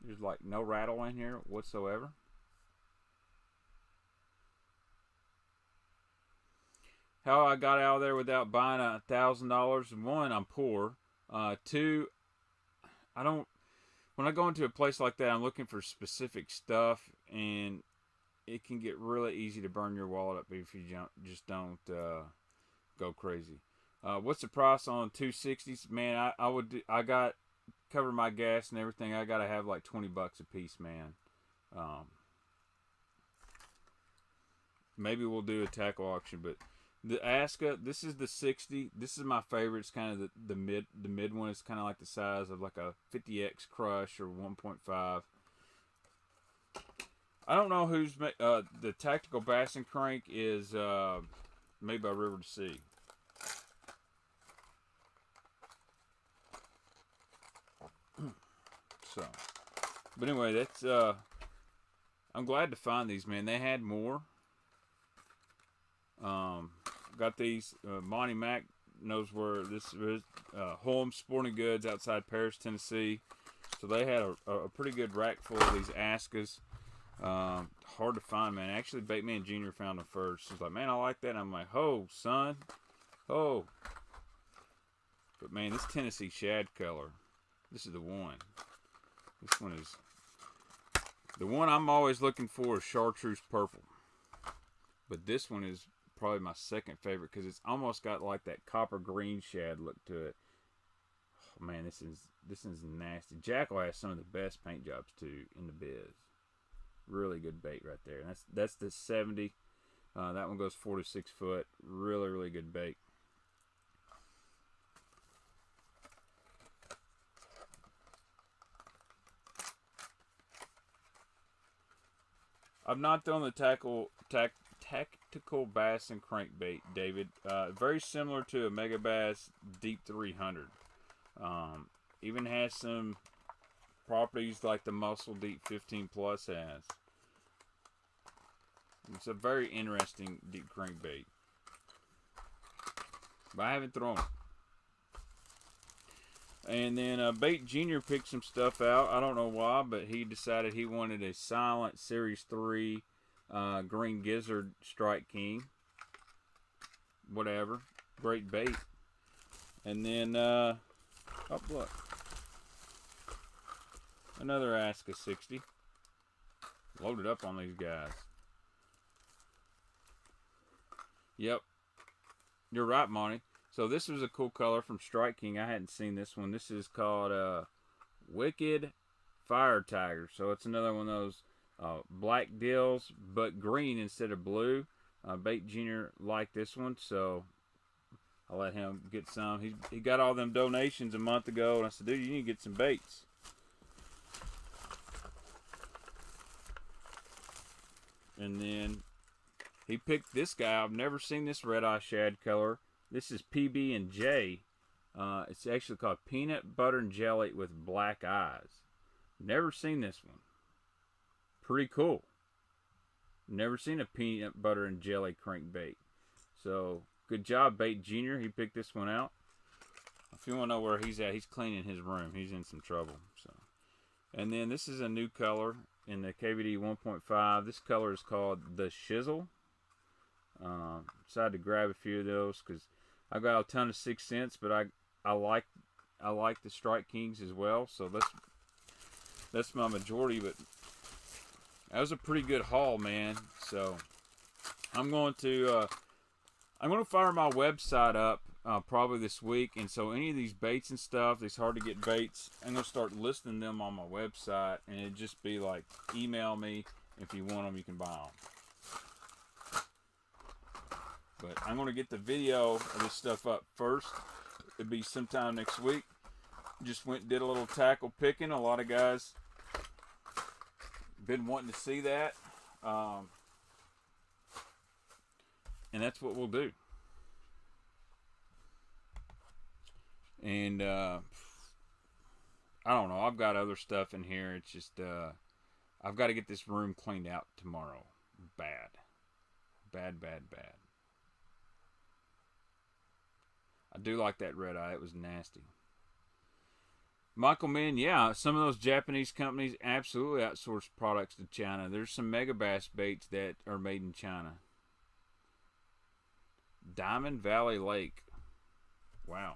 There's like no rattle in here whatsoever. How I got out of there without buying $1,000. 1, I'm poor. 2, I don't. When I go into a place like that, I'm looking for specific stuff, and it can get really easy to burn your wallet up if you just don't go crazy. What's the price on 260s? Man, I got cover my gas and everything. I gotta have like $20 a piece, man. Maybe we'll do a tackle auction, but The Aska, this is the 60. This is my favorite. It's kind of the mid one. It's kind of like the size of like a 50X Crush or 1.5. I don't know who's the Tactical Bass and Crank is made by River to Sea. So, but anyway, that's I'm glad to find these, man. They had more. Got these. Monty Mac knows where this is. Holmes Sporting Goods outside Paris, Tennessee. So they had a pretty good rack full of these Askas. Hard to find, man. Actually, Baitman Jr. found them first. He's like, man, I like that. I'm like, ho, son. Ho. But, man, this Tennessee shad color, this is the one. This one is... The one I'm always looking for is chartreuse purple. But this one is probably my second favorite because it's almost got like that copper green shad look to it. Oh, man, this is nasty. Jackal has some of the best paint jobs, too, in the biz. Really good bait right there. And that's the 70. That one goes 4 to 6 foot. Really, really good bait. I've not done the tactical bass and crankbait, David. Very similar to a Mega Bass Deep 300. Even has some properties like the Muscle Deep 15 Plus has. It's a very interesting deep crankbait. But I haven't thrown it. And then Bait Jr. picked some stuff out. I don't know why, but he decided he wanted a Silent Series 3 Green Gizzard Strike King. Whatever. Great bait. And then, oh, look. Another Aska 60. Loaded up on these guys. Yep. You're right, Monty. So this was a cool color from Strike King. I hadn't seen this one. This is called Wicked Fire Tiger. So it's another one of those black deals, but green instead of blue. Bait Jr. liked this one, so I let him get some. He got all them donations a month ago, and I said, dude, you need to get some baits. And then he picked this guy. I've never seen this red eye shad color. This is PB and J. It's actually called Peanut Butter and Jelly with Black Eyes. Never seen this one. Pretty cool. Never seen a peanut butter and jelly crankbait. So good job, Bait Jr. He picked this one out. If you want to know where he's at, he's cleaning his room. He's in some trouble. So, and then this is a new color in the KVD 1.5. This color is called the Shizzle. Decided to grab a few of those because I got a ton of 6 cents, but I like the Strike Kings as well. So that's my majority. But that was a pretty good haul, man. So I'm going to fire my website up probably this week, and so any of these baits and stuff, these hard to get baits, I'm gonna start listing them on my website, and it'd just be like, email me if you want them, you can buy them. But I'm gonna get the video of this stuff up first. It'll be sometime next week. Just went and did a little tackle picking. A lot of guys been wanting to see that, and that's what we'll do. And I don't know, I've got other stuff in here. It's just I've got to get this room cleaned out tomorrow. Bad. I do like that red eye. It was nasty. Michael Mann, yeah, some of those Japanese companies absolutely outsource products to China. There's some Mega Bass baits that are made in China. Diamond Valley Lake. Wow.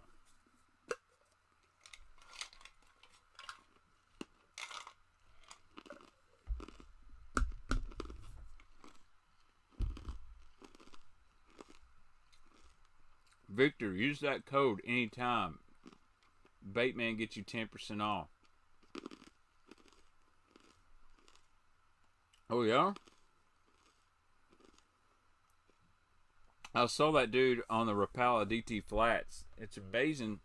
Victor, use that code anytime. Baitman gets you 10% off. Oh, yeah? I saw that dude on the Rapala DT Flats. It's amazing.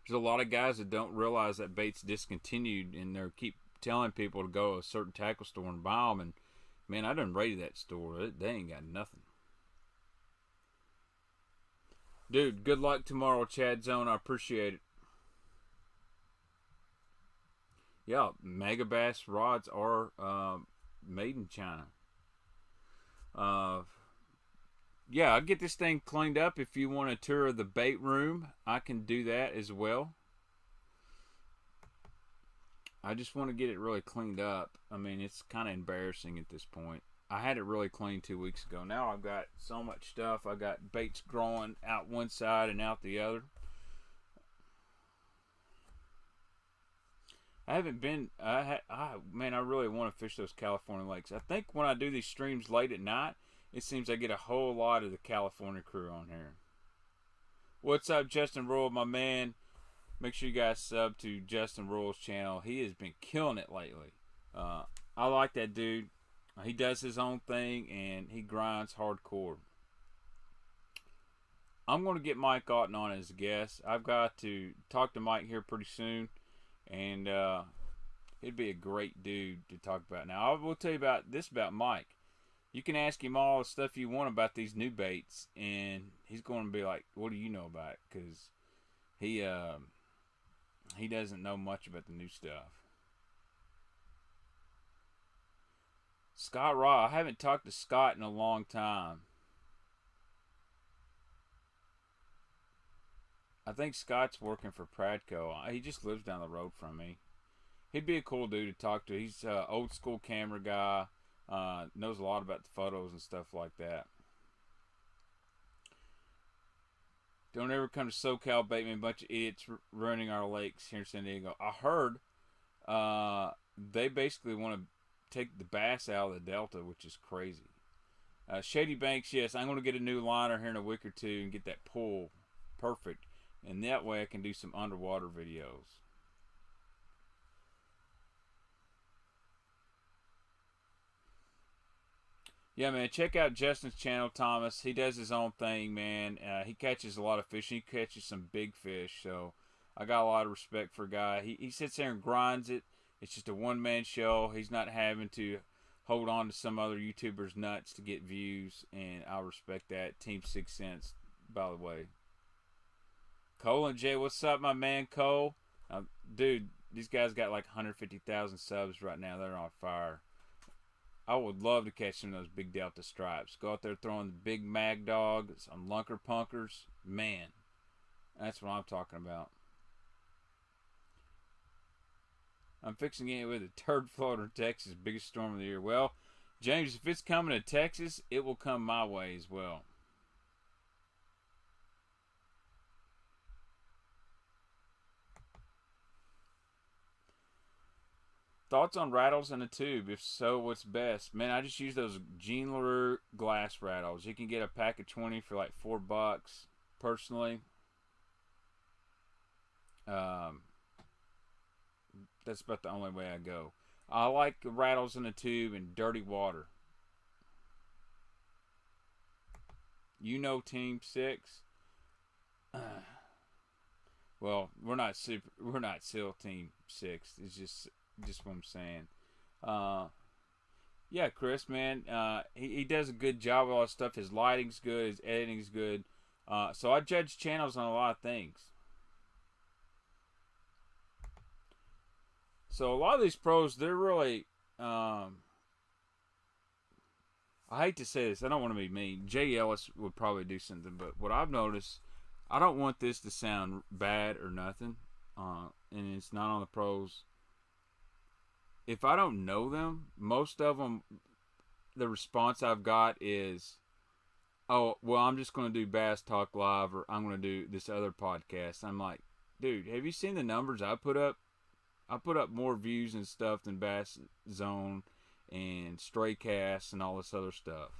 There's a lot of guys that don't realize that bait's discontinued, and they keep telling people to go to a certain tackle store and buy them. And man, I done raided that store. They ain't got nothing. Dude, good luck tomorrow, Chad Zone. I appreciate it. Yeah, Megabass rods are made in China. Yeah, I'll get this thing cleaned up. If you want a tour of the bait room, I can do that as well. I just want to get it really cleaned up. I mean, it's kind of embarrassing at this point. I had it really clean 2 weeks ago. Now I've got so much stuff. I got baits growing out one side and out the other. I haven't been. Man, I really want to fish those California lakes. I think when I do these streams late at night, it seems I get a whole lot of the California crew on here. What's up, Justin Royal, my man? Make sure you guys sub to Justin Royal's channel. He has been killing it lately. I like that dude. He does his own thing and he grinds hardcore. I'm going to get Mike Otten on as a guest. I've got to talk to Mike here pretty soon, and he'd be a great dude to talk about. Now, I will tell you about Mike. You can ask him all the stuff you want about these new baits, and he's going to be like, "What do you know about it?" Because he doesn't know much about the new stuff. Scott Raw. I haven't talked to Scott in a long time. I think Scott's working for Pradco. He just lives down the road from me. He'd be a cool dude to talk to. He's an old school camera guy. Knows a lot about the photos and stuff like that. Don't ever come to Socail, Baitman. Bunch of idiots ruining our lakes here in San Diego. I heard they basically want to take the bass out of the Delta, which is crazy. Shady Banks, yes, I'm going to get a new liner here in a week or two and get that pull perfect. And that way I can do some underwater videos. Yeah, man, check out Justin's channel, Thomas. He does his own thing, man. He catches a lot of fish. He catches some big fish, so I got a lot of respect for a guy. He sits there and grinds it. It's just a one-man show. He's not having to hold on to some other YouTuber's nuts to get views, and I respect that. Team 6 Cents, by the way. Cole and Jay, what's up, my man, Cole? Dude, these guys got like 150,000 subs right now. They're on fire. I would love to catch some of those big Delta stripes. Go out there throwing the big Mag Dog, some Lunker Punkers. Man, that's what I'm talking about. I'm fixing it with a turd floater in Texas, biggest storm of the year. Well, James, if it's coming to Texas, it will come my way as well. Thoughts on rattles in a tube? If so, what's best? Man, I just use those Gene LaRue glass rattles. You can get a pack of 20 for like $4 personally. That's about the only way I go. I like rattles in a tube and dirty water. You know Team 6? Well, we're not SEAL Team 6. It's just what I'm saying. Yeah, Chris, man, he does a good job with all this stuff. His lighting's good, his editing's good. So I judge channels on a lot of things. So a lot of these pros, they're really, I hate to say this, I don't want to be mean. Jay Ellis would probably do something, but what I've noticed, I don't want this to sound bad or nothing, and it's not on the pros. If I don't know them, most of them, the response I've got is, "Oh, well, I'm just going to do Bass Talk Live, or I'm going to do this other podcast." I'm like, dude, have you seen the numbers I put up? I put up more views and stuff than Bass Zone and Stray Casts and all this other stuff.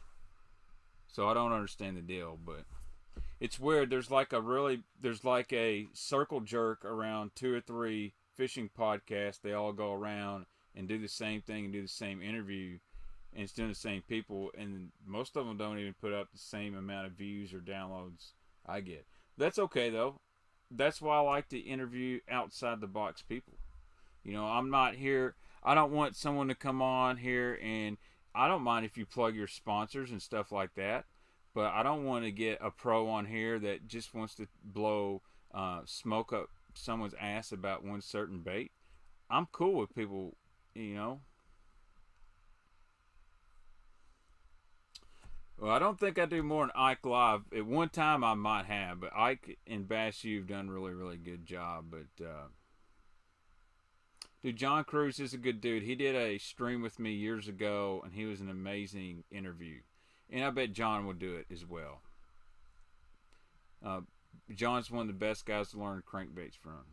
So I don't understand the deal, but it's weird. There's like a circle jerk around 2 or 3 fishing podcasts. They all go around and do the same thing and do the same interview, and it's doing the same people, and most of them don't even put up the same amount of views or downloads I get. That's okay though. That's why I like to interview outside the box people. You know, I'm not here. I don't want someone to come on here, and I don't mind if you plug your sponsors and stuff like that, but I don't want to get a pro on here that just wants to blow smoke up someone's ass about one certain bait. I'm cool with people, you know. Well, I don't think I do more than Ike Live. At one time, I might have, but Ike and Bass, you've done really, really good job. But dude, John Cruz is a good dude. He did a stream with me years ago, and he was an amazing interview. And I bet John will do it as well. Uh, John's one of the best guys to learn crankbaits from.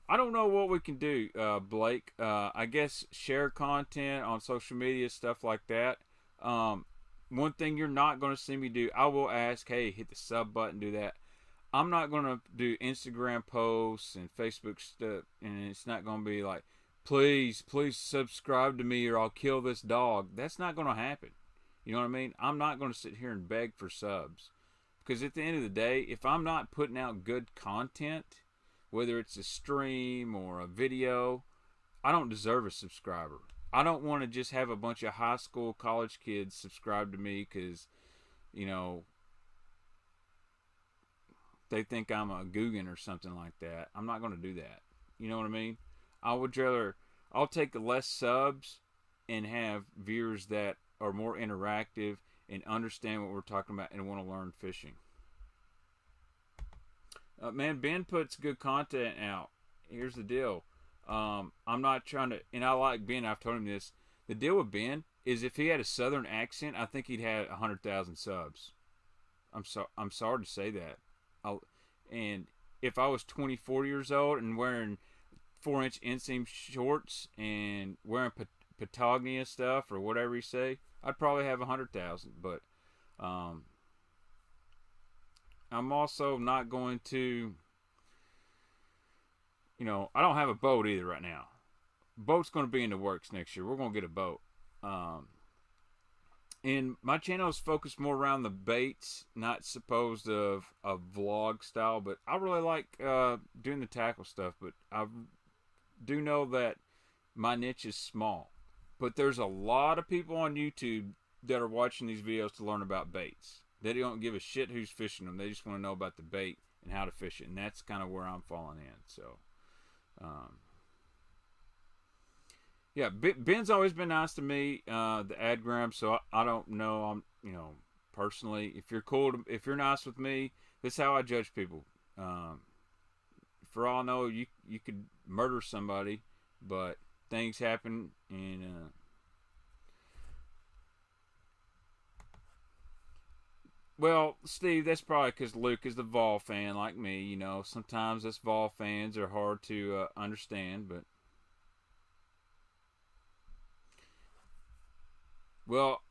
I don't know what we can do, Blake. I guess share content on social media, stuff like that. One thing you're not going to see me do, I will ask, hey, hit the sub button, do that. I'm not going to do Instagram posts and Facebook stuff, and it's not going to be like, please subscribe to me or I'll kill this dog. That's not going to happen. You know what I mean? I'm not going to sit here and beg for subs. Because at the end of the day, if I'm not putting out good content, whether it's a stream or a video, I don't deserve a subscriber. I don't want to just have a bunch of high school, college kids subscribe to me because, you know, they think I'm a Guggen or something like that. I'm not going to do that. You know what I mean? I'll take less subs and have viewers that are more interactive and understand what we're talking about and want to learn fishing. Man, Ben puts good content out. Here's the deal. I'm not trying to, and I like Ben. I've told him this. The deal with Ben is if he had a southern accent, I think he'd have 100,000 subs. I'm sorry to say that. And if I was 24 years old and wearing 4-inch inseam shorts and wearing Patagonia stuff or whatever you say, I'd probably have 100,000. But I'm also not going to, you know, I don't have a boat either right now. Boat's going to be in the works next year. We're going to get a boat. And my channel is focused more around the baits, not supposed of a vlog style, but I really like doing the tackle stuff. But I do know that my niche is small. But there's a lot of people on YouTube that are watching these videos to learn about baits. They don't give a shit who's fishing them. They just want to know about the bait and how to fish it. And that's kind of where I'm falling in. So, yeah, Ben's always been nice to me, the adgram. So I don't know. You know, personally, if you're cool, if you're nice with me, this is how I judge people. For all I know, you could murder somebody, but things happen, and well, Steve, that's probably because Luke is the Vol fan like me. You know, sometimes us Vol fans are hard to understand, but well,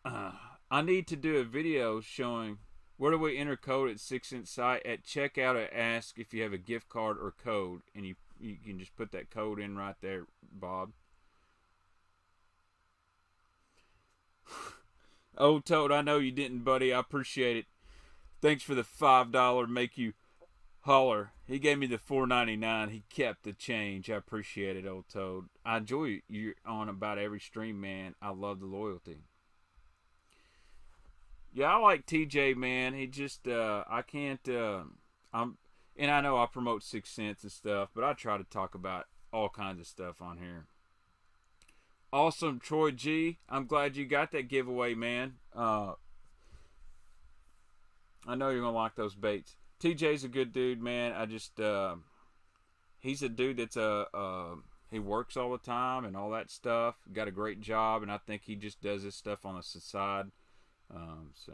I need to do a video showing where do we enter code at 6-inch sight at checkout. It asks if you have a gift card or code, and you can just put that code in right there, Bob. Oh, Toad, I know you didn't, buddy. I appreciate it. Thanks for the $5 make you holler. He gave me the $4.99. He kept the change. I appreciate it, old Toad. I enjoy you on about every stream, man. I love the loyalty. Yeah, I like TJ, man. He just, I can't, and I know I promote 6 cents and stuff, but I try to talk about all kinds of stuff on here. Awesome, Troy G. I'm glad you got that giveaway, man. I know you're going to like those baits. TJ's a good dude, man. I just, he's a dude that's he works all the time and all that stuff. Got a great job, and I think he just does this stuff on the side. So,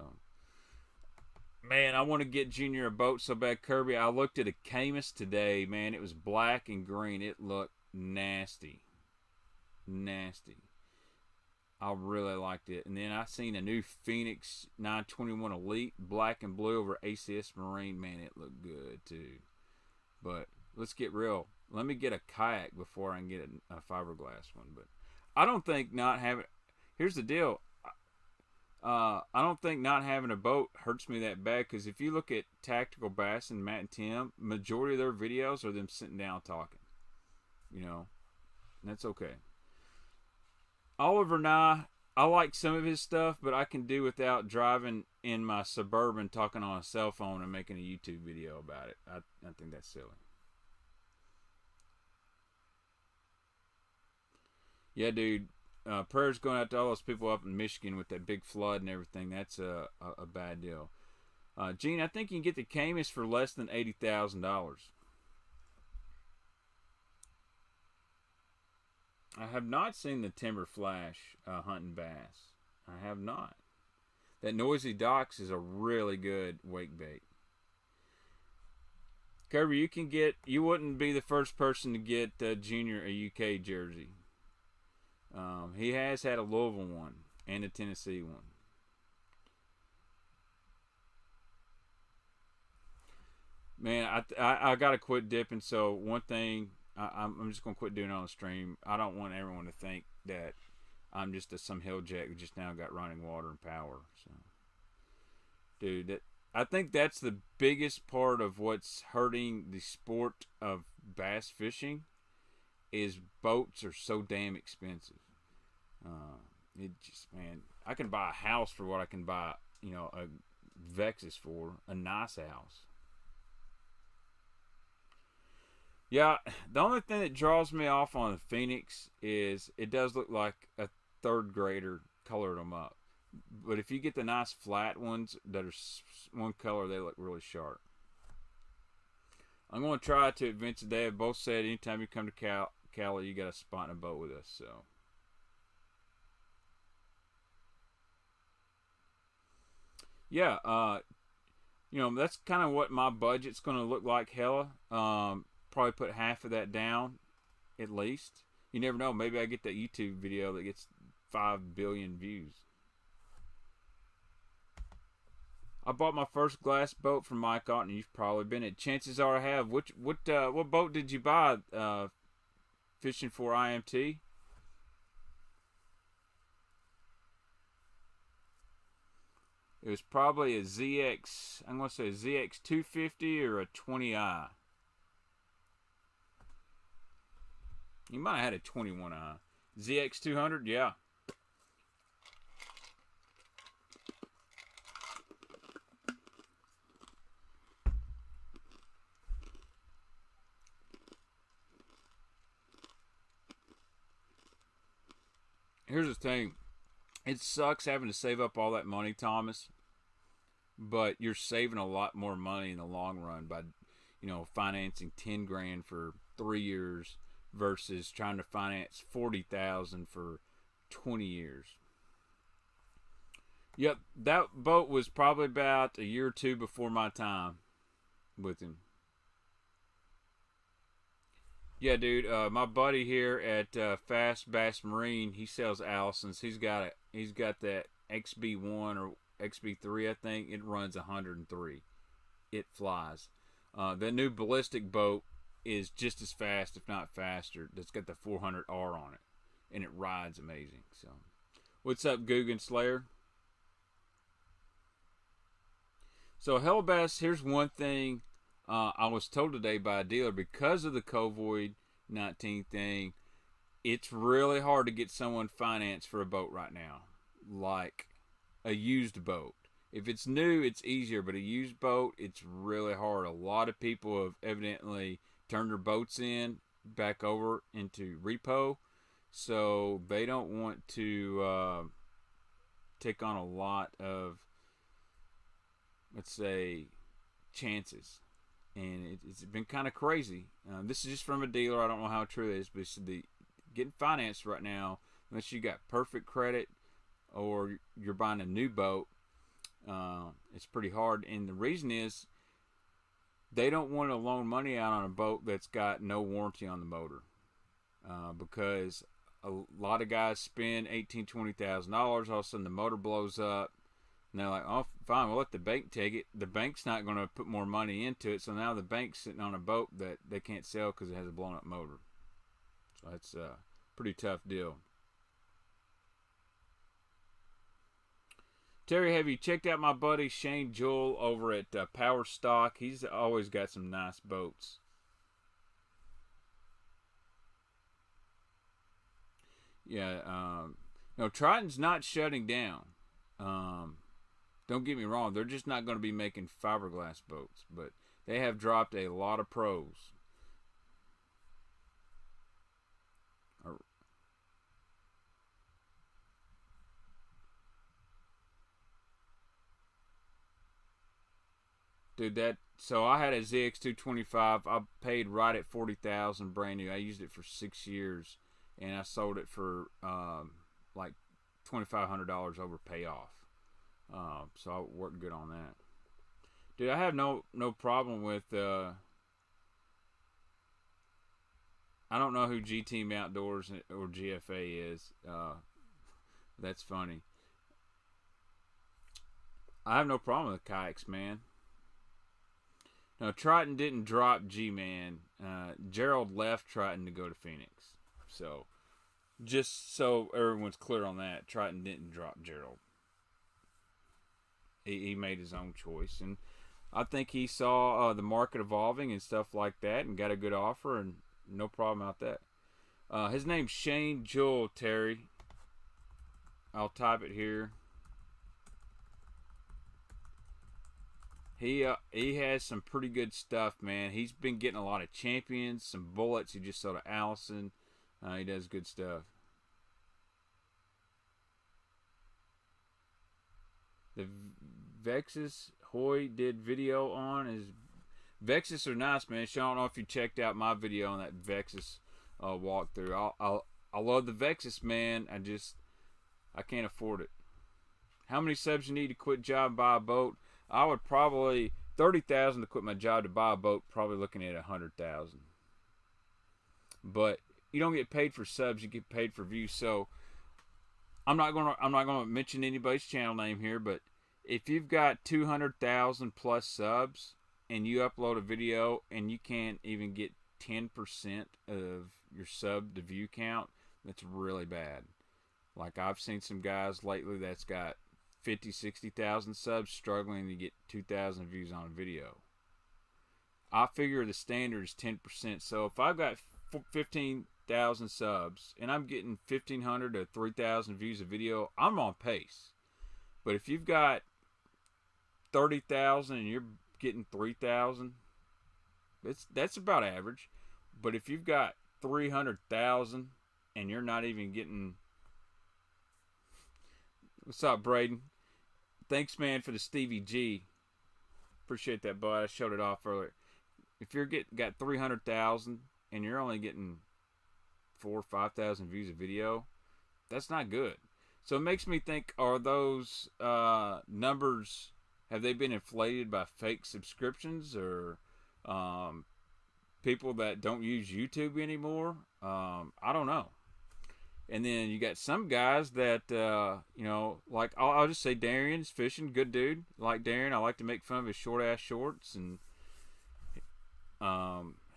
man, I want to get Junior a boat so bad, Kirby. I looked at a Camus today, man. It was black and green. It looked nasty. Nasty. I really liked it. And then I seen a new Phoenix 921 Elite, black and blue over ACS Marine. Man, it looked good too. But let's get real. Let me get a kayak before I can get a fiberglass one. But I don't think not having, here's the deal. I don't think not having a boat hurts me that bad, because if you look at Tactical Bass and Matt and Tim, majority of their videos are them sitting down talking. You know, and that's okay. Oliver and I like some of his stuff, but I can do without driving in my Suburban talking on a cell phone and making a YouTube video about it. I think that's silly. Yeah, dude. Prayers going out to all those people up in Michigan with that big flood and everything. That's a bad deal. Gene, I think you can get the Camus for less than $80,000. I have not seen the Timber Flash hunting bass. I have not. That Noisy Docks is a really good wake bait. Kirby, you can get. You wouldn't be the first person to get Junior a UK jersey. He has had a Louisville one and a Tennessee one. Man, I gotta quit dipping. So one thing I'm just gonna quit doing it on the stream. I don't want everyone to think that I'm just some hill jack who just now got running water and power. So, dude, I think that's the biggest part of what's hurting the sport of bass fishing is boats are so damn expensive. It just, man, I can buy a house for what I can buy, a Vexus for, a nice house. Yeah, the only thing that draws me off on the Phoenix is it does look like a third grader colored them up. But if you get the nice flat ones that are one color, they look really sharp. I'm going to try to adventure. They have both said anytime you come to Cali, you got to spot in a boat with us. So, yeah, that's kind of what my budget's going to look like. Hella, probably put half of that down, at least. You never know. Maybe I get that YouTube video that gets 5 billion views. I bought my first glass boat from Mike Otten. You've probably been it. Chances are I have. What boat did you buy? Fishing for IMT? It was probably a ZX. I'm gonna say a ZX 250 or a 20i. You might have had a 21i. ZX 200, yeah. Here's the thing. It sucks having to save up all that money, Thomas. But you're saving a lot more money in the long run by, financing 10 grand for 3 years versus trying to finance 40,000 for 20 years. Yep, that boat was probably about a year or two before my time with him. Yeah, dude. My buddy here at Fast Bass Marine, he sells Allisons. He's got that XB1 or XB3, I think. It runs 103. It flies. The new ballistic boat is just as fast, if not faster. That's got the 400R on it, and it rides amazing. So, what's up, Guggen Slayer? So, Hellbass, here's one thing I was told today by a dealer, because of the COVID-19 thing, it's really hard to get someone financed for a boat right now, like a used boat. If it's new, it's easier, but a used boat, it's really hard. A lot of people have evidently turned their boats back over into repo, so they don't want to take on a lot of, let's say, chances. And it's been kind of crazy. This is just from a dealer. I don't know how true it is, but it's getting financed right now, unless you got perfect credit or you're buying a new boat, it's pretty hard. And the reason is they don't want to loan money out on a boat that's got no warranty on the motor, because a lot of guys spend $18,000-$20,000. All of a sudden the motor blows up, and they're like, "Oh, fine, we'll let the bank take it." The bank's not going to put more money into it, so now the bank's sitting on a boat that they can't sell because it has a blown up motor. So it's a pretty tough deal. Terry, have you checked out my buddy Shane Jewell over at Power Stock? He's always got some nice boats. Yeah, no, Triton's not shutting down. Don't get me wrong; they're just not going to be making fiberglass boats, but they have dropped a lot of pros. Dude, that so I had a ZX225. I paid right at 40,000 brand new. I used it for 6 years, and I sold it for like $2,500 over payoff. So I worked good on that. Dude, I have no problem with. I don't know who G Team Outdoors or GFA is. That's funny. I have no problem with kayaks, man. No, Triton didn't drop G-Man. Gerald left Triton to go to Phoenix. So, just so everyone's clear on that, Triton didn't drop Gerald. He made his own choice. And I think he saw the market evolving and stuff like that and got a good offer, and no problem about that. His name's Shane Jewell, Terry. I'll type it here. He has some pretty good stuff, man. He's been getting a lot of champions, some bullets. He just sold to Allison. He does good stuff. The Vexus Hoy did video on his Vexus are nice, man. So I don't know if you checked out my video on that Vexus walkthrough. I love the Vexus, man. I can't afford it. How many subs you need to quit job and buy a boat? I would probably 30,000 to quit my job to buy a boat. Probably looking at 100,000. But you don't get paid for subs; you get paid for views. So I'm not gonna mention anybody's channel name here. But if you've got 200,000 plus subs and you upload a video and you can't even get 10% of your sub to view count, that's really bad. Like I've seen some guys lately that's got 50, 60,000 subs struggling to get 2,000 views on a video. I figure the standard is 10%. So if I've got 15,000 subs and I'm getting 1,500 to 3,000 views a video, I'm on pace. But if you've got 30,000 and you're getting 3,000, that's about average. But if you've got 300,000 and you're not even getting... What's up, Braden? Thanks, man, for the Stevie G. Appreciate that, bud. I showed it off earlier. If you're got 300,000 and you're only getting 4,000 or 5,000 views a video, that's not good. So it makes me think: are those numbers, have they been inflated by fake subscriptions or people that don't use YouTube anymore? I don't know. And then you got some guys that, like I'll just say Darian's fishing, good dude. Like Darian, I like to make fun of his short ass shorts, and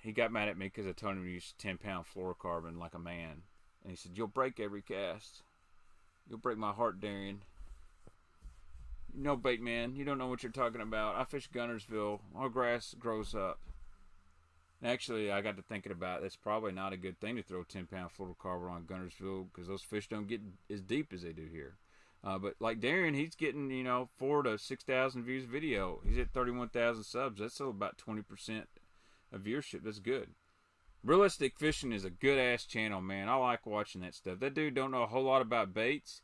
he got mad at me because I told him to use 10-pound fluorocarbon like a man, and he said, "You'll break every cast. You'll break my heart, Darian. No, Baitman, you don't know what you're talking about. I fish Gunnersville. All grass grows up." Actually, I got to thinking about it. That's probably not a good thing to throw 10-pound fluorocarbon on Gunnersville because those fish don't get as deep as they do here. But like Darren, he's getting 4,000 to 6,000 views video. He's at 31,000 subs. That's still about 20% of viewership. That's good. Realistic Fishing is a good ass channel, man. I like watching that stuff. That dude don't know a whole lot about baits,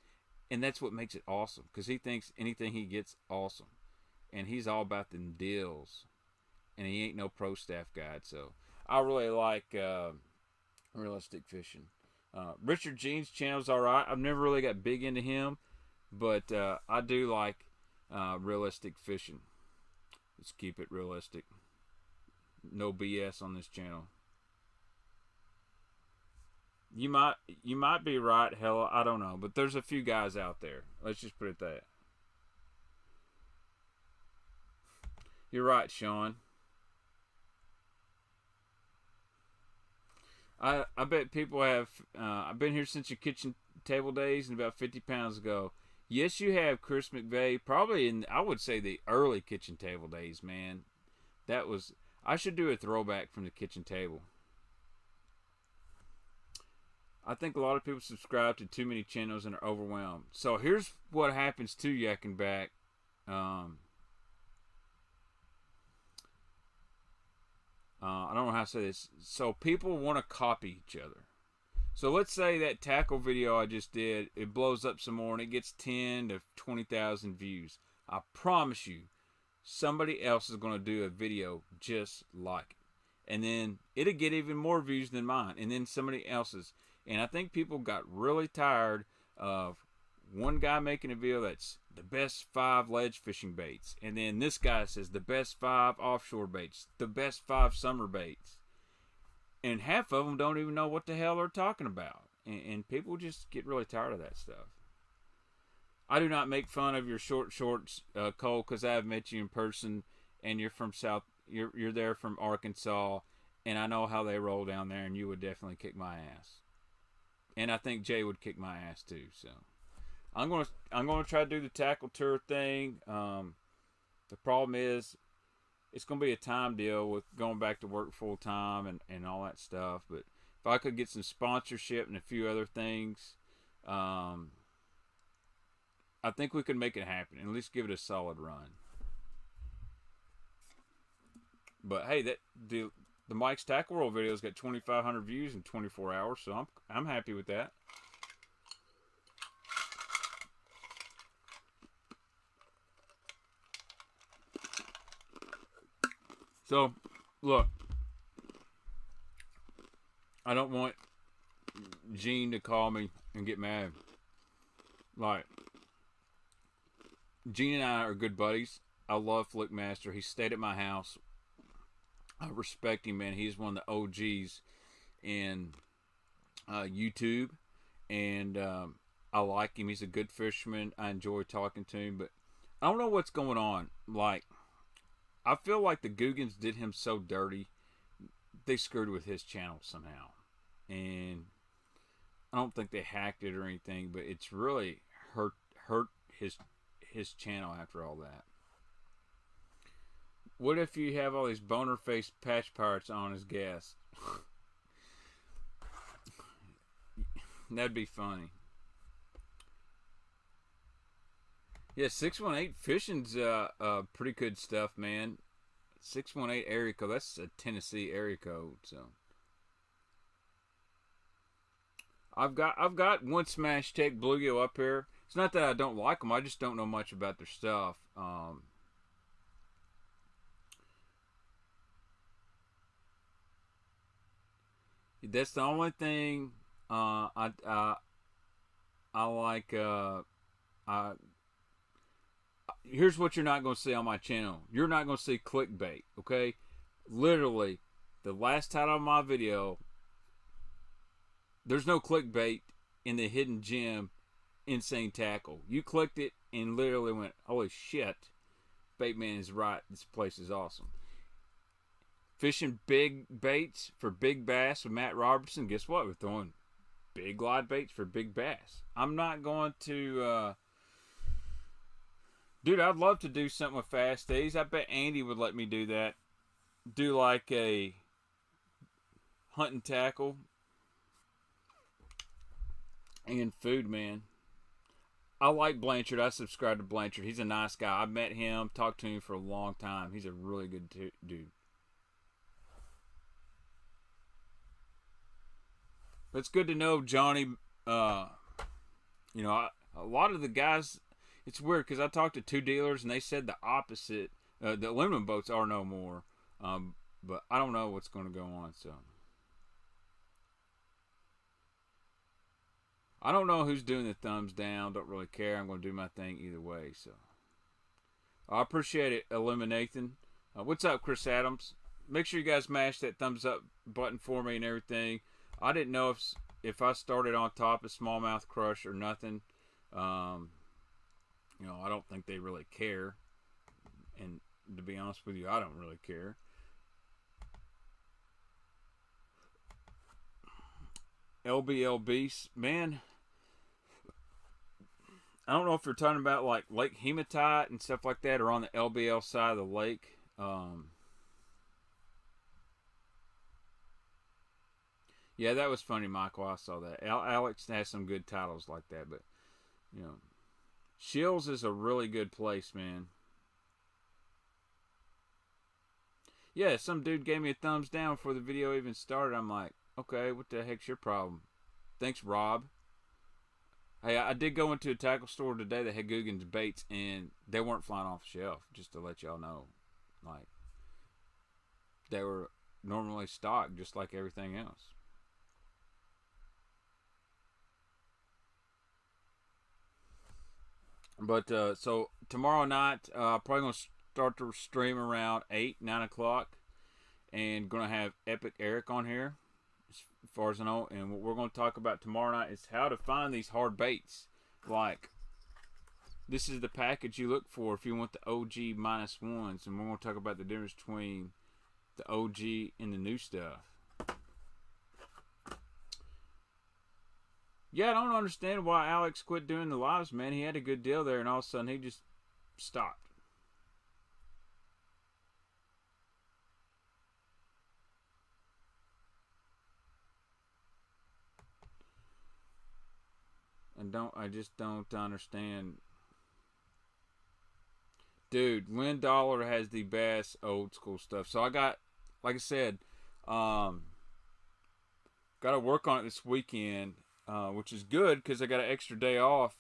and that's what makes it awesome because he thinks anything he gets awesome, and he's all about them deals. And he ain't no pro staff guide, so I really like Realistic Fishing. Richard Jean's channel's alright. I've never really got big into him, but I do like Realistic Fishing. Let's keep it realistic. No BS on this channel. You might be right, hell, I don't know, but there's a few guys out there. Let's just put it that. You're right, Sean. I bet people have. I've been here since your kitchen table days, and about 50 pounds ago, Yes, you have Chris McVeigh. Probably in, I would say, the early kitchen table days, man. That was, I should do a throwback from the kitchen table. I think a lot of people subscribe to too many channels and are overwhelmed. So here's what happens to Yak and Back. Um, I don't know how to say this. So people want to copy each other. So let's say that tackle video I just did, it blows up some more and it gets 10 to 20,000 views. I promise you, somebody else is going to do a video just like it. And then it'll get even more views than mine. And then somebody else's. And I think people got really tired of one guy making a video that's the best 5 ledge fishing baits. And then this guy says the best 5 offshore baits, the best 5 summer baits. And half of them don't even know what the hell they're talking about. And people just get really tired of that stuff. I do not make fun of your short shorts, Cole, because I have met you in person, and you're from you're there from Arkansas, and I know how they roll down there, and you would definitely kick my ass. And I think Jay would kick my ass too. So I'm gonna try to do the tackle tour thing. The problem is it's gonna be a time deal with going back to work full time and all that stuff. But if I could get some sponsorship and a few other things, I think we could make it happen and at least give it a solid run. But hey, the Mike's Tackle World video's got 2,500 views in 24 hours, so I'm happy with that. So, look, I don't want Gene to call me and get mad. Like, Gene and I are good buddies. I love Flickmaster. He stayed at my house. I respect him, man. He's one of the OGs in YouTube, and I like him. He's a good fisherman. I enjoy talking to him, but I don't know what's going on. Like, I feel like the Googans did him so dirty. They screwed with his channel somehow, and I don't think they hacked it or anything, but it's really hurt his channel after all that. What if you have all these boner-faced patch pirates on as guests? That'd be funny. Yeah, 618 Fishing's pretty good stuff, man. 618 area code. That's a Tennessee area code, so. I've got one Smash Tech Bluegill up here. It's not that I don't like them. I just don't know much about their stuff. That's the only thing I like. Here's what you're not going to see on my channel. You're not going to see clickbait, okay? Literally, the last title of my video, there's no clickbait in the hidden gem insane tackle. You clicked it and literally went, holy shit, Baitman is right. This place is awesome. Fishing big baits for big bass with Matt Robertson. Guess what? We're throwing big live baits for big bass. I'm not going to... Dude, I'd love to do something with Fast Days. I bet Andy would let me do that. Do like a hunt and tackle and food, man. I like Blanchard. I subscribe to Blanchard. He's a nice guy. I met him, talked to him for a long time. He's a really good dude. It's good to know Johnny. A lot of the guys, it's weird because I talked to 2 dealers and they said the opposite. The aluminum boats are no more, but I don't know what's going to go on. So I don't know who's doing the thumbs down. Don't really care. I'm going to do my thing either way. So I appreciate it, Eliminathan. What's up, Chris Adams? Make sure you guys mash that thumbs up button for me and everything. I didn't know if I started on top of Smallmouth Crush or nothing. I don't think they really care. And to be honest with you, I don't really care. LBL Beast, man. I don't know if you're talking about like Lake Hematite and stuff like that, or on the LBL side of the lake. Yeah, that was funny, Michael. I saw that. Alex has some good titles like that, but you know, Shields is a really good place, man. Yeah, some dude gave me a thumbs down before the video even started. I'm like, okay, what the heck's your problem? Thanks, Rob. Hey, I did go into a tackle store today that had Guggen's baits, and they weren't flying off the shelf. Just to let y'all know, like they were normally stocked, just like everything else. But so tomorrow night, probably gonna start to stream around 8, 9 o'clock, and gonna have Epic Eric on here, as far as I know. And what we're gonna talk about tomorrow night is how to find these hard baits. Like, this is the package you look for if you want the OG -1s, and we're gonna talk about the difference between the OG and the new stuff. Yeah, I don't understand why Alex quit doing the lives, man. He had a good deal there, and all of a sudden he just stopped. And I just don't understand. Dude, Lynn Dollar has the best old school stuff. So I got, like I said, got to work on it this weekend, which is good because I got an extra day off.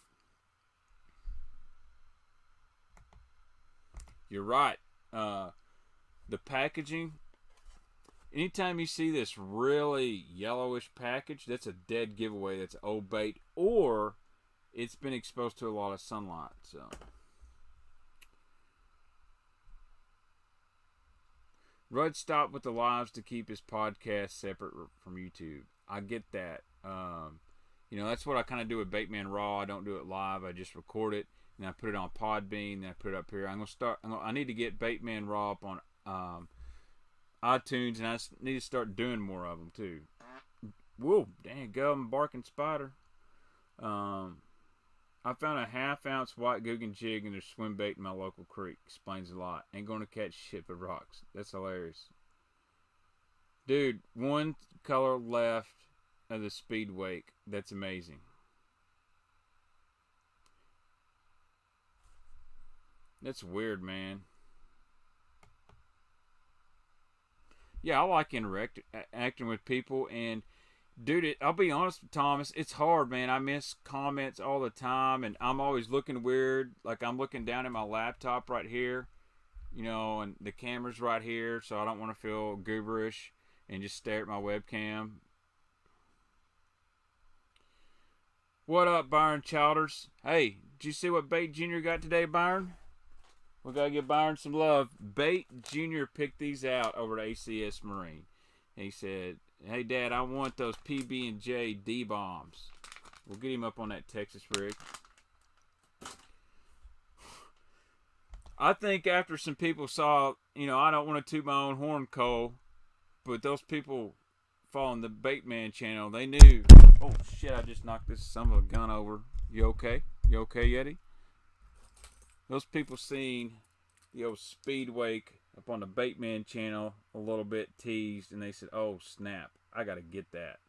You're right. The packaging. Anytime you see this really yellowish package, that's a dead giveaway. That's old bait, or it's been exposed to a lot of sunlight. So, Rudd stopped with the lives to keep his podcast separate from YouTube. I get that. That's what I kind of do with Baitman Raw. I don't do it live. I just record it and I put it on Podbean. Then I put it up here. I need to get Baitman Raw up on iTunes, and I need to start doing more of them too. Whoa, dang, go, I'm a barking spider. I found a half-ounce white Guggen jig in their swim bait in my local creek. Explains a lot. Ain't gonna catch shit but rocks. That's hilarious. Dude, one color left of the speed wake. That's amazing. That's weird, man. Yeah, I like interacting with people, and dude, I'll be honest with Thomas, it's hard, man. I miss comments all the time, and I'm always looking weird. Like, I'm looking down at my laptop right here, and the camera's right here, so I don't want to feel gooberish and just stare at my webcam. What up, Byron Childers? Hey, did you see what Bait Jr. got today, Byron? We gotta give Byron some love. Bait Jr. picked these out over at ACS Marine. He said, hey, Dad, I want those PB&J D-bombs. We'll get him up on that Texas rig. I think after some people saw, I don't want to toot my own horn, Cole, but those people following the Baitman channel, they knew. Oh, shit, I just knocked this son of a gun over. You okay? You okay, Yeti? Those people seen the old speed wake up on the Baitman channel a little bit teased, and they said, oh, snap, I got to get that.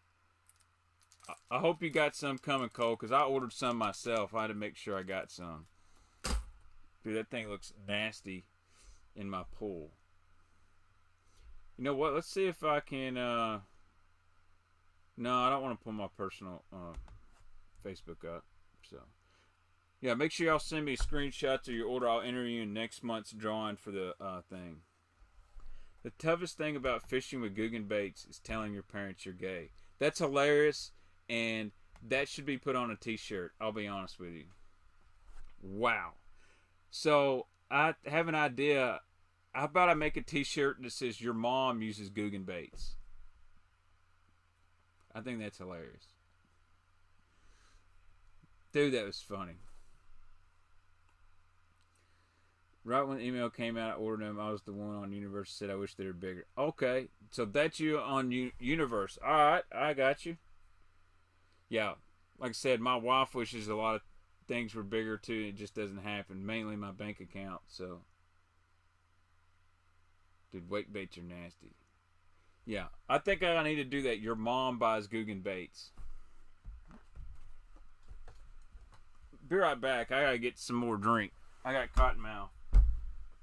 I hope you got some coming, Cole, because I ordered some myself. I had to make sure I got some. Dude, that thing looks nasty in my pool. You know what? Let's see if I can... No, I don't want to pull my personal Facebook up. So, yeah, make sure y'all send me screenshots of your order. I'll enter you in next month's drawing for the thing. The toughest thing about fishing with Guggen baits is telling your parents you're gay. That's hilarious, and that should be put on a t-shirt. I'll be honest with you. Wow. So, I have an idea. How about I make a t-shirt that says your mom uses Guggen baits? I think that's hilarious. Dude, that was funny. Right when the email came out, I ordered them. I was the one on Universe said I wish they were bigger. Okay, so that's you on Universe. All right, I got you. Yeah, like I said, my wife wishes a lot of things were bigger too. It just doesn't happen. Mainly my bank account. So, dude, wake baits are nasty. Yeah, I think I need to do that. Your mom buys Guggen baits. Be right back. I gotta get some more drink. I got cotton mouth.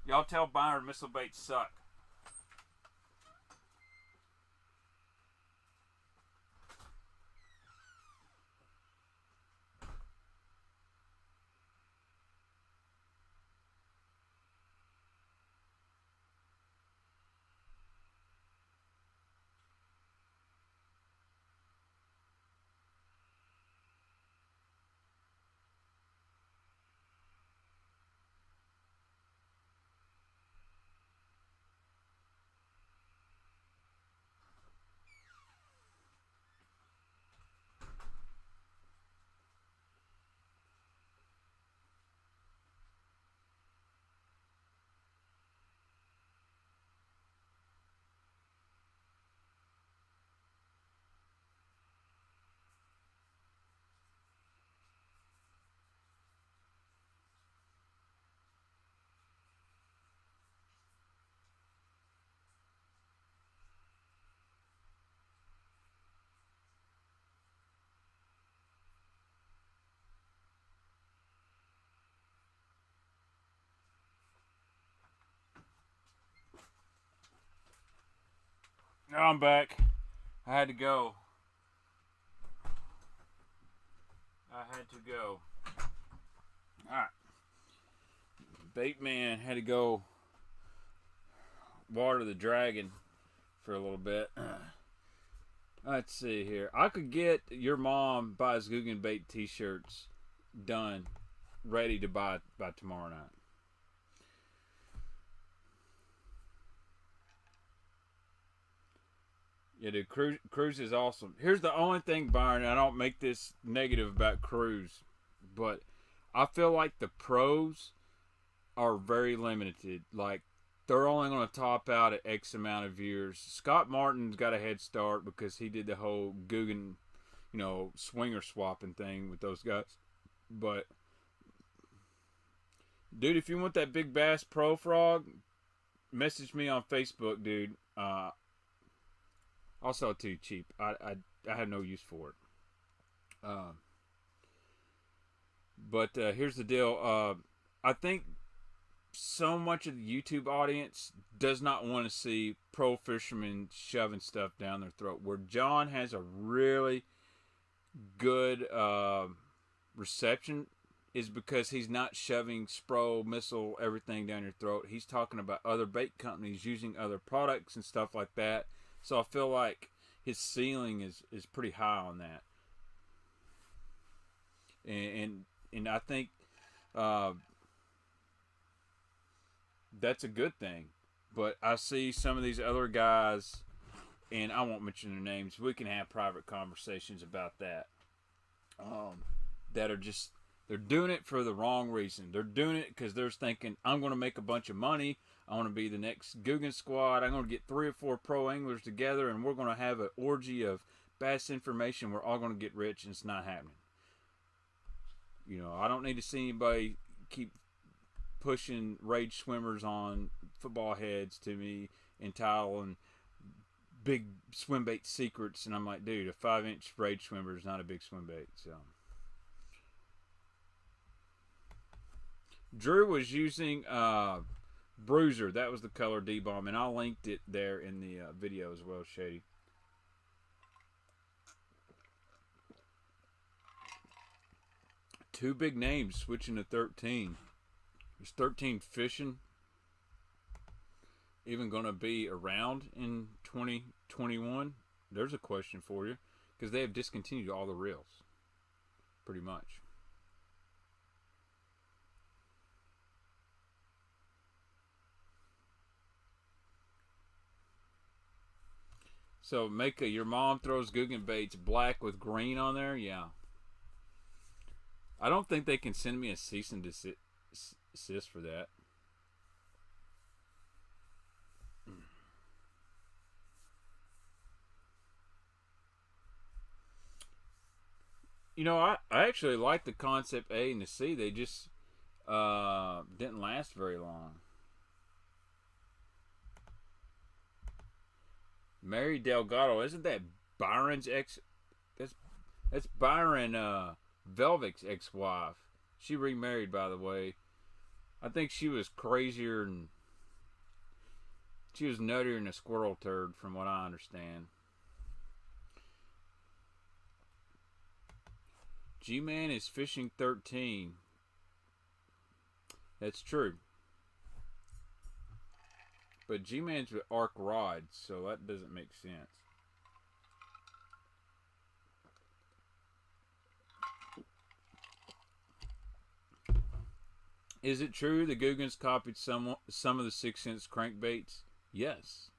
Y'all tell Byron missile baits suck. Now I'm back. I had to go. Alright. Baitman had to go water the dragon for a little bit. Let's see here. I could get your mom buys Guggen bait t-shirts done, ready to buy by tomorrow night. Yeah, dude, Cruise is awesome. Here's the only thing, Byron. I don't make this negative about Cruise, but I feel like the pros are very limited. Like, they're only going to top out at X amount of viewers. Scott Martin's got a head start because he did the whole Guggen, swinger swapping thing with those guys. But, dude, if you want that big bass pro frog, message me on Facebook, dude. I'll sell it to you cheap. I have no use for it. But here's the deal. I think so much of the YouTube audience does not want to see pro fishermen shoving stuff down their throat. Where John has a really good reception is because he's not shoving Spro, missile, everything down your throat. He's talking about other bait companies using other products and stuff like that. So I feel like his ceiling is pretty high on that. And I think that's a good thing. But I see some of these other guys, and I won't mention their names. We can have private conversations about that. That are just, they're doing it for the wrong reason. They're doing it because they're thinking, I'm going to make a bunch of money. I want to be the next Guggen squad. I'm going to get 3 or 4 pro anglers together, and we're going to have an orgy of bass information. We're all going to get rich, and it's not happening. I don't need to see anybody keep pushing rage swimmers on football heads to me and titling big swim bait secrets. And I'm like, dude, a 5-inch rage swimmer is not a big swim bait. So Drew was using Bruiser. That was the color D-bomb, and I linked it there in the video as well, Shady. Two big names switching to 13. Is 13 Fishing even going to be around in 2021? There's a question for you, because they have discontinued all the reels, pretty much. So, Maka, your mom throws Guggen baits black with green on there? Yeah. I don't think they can send me a cease and desist for that. I actually like the Concept A and the C. They just didn't last very long. Mary Delgado, isn't that Byron's ex? That's Byron Velvik's ex-wife. She remarried, by the way. I think she was crazier and she was nuttier than a squirrel turd, from what I understand. G-Man is fishing 13. That's true. But G-Man's with arc rods, so that doesn't make sense. Is it true the Googans copied some of the 6 cents crankbaits? Yes.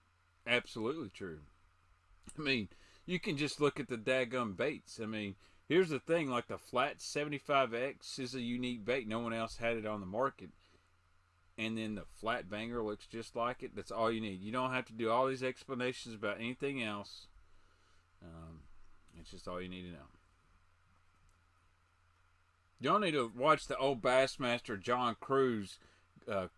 Absolutely true. I mean, you can just look at the daggum baits. I mean, here's the thing, like the flat 75X is a unique bait. No one else had it on the market. And then the flat banger looks just like it. That's all you need. You don't have to do all these explanations about anything else. It's just all you need to know. You don't need to watch the old Bassmaster John Cruz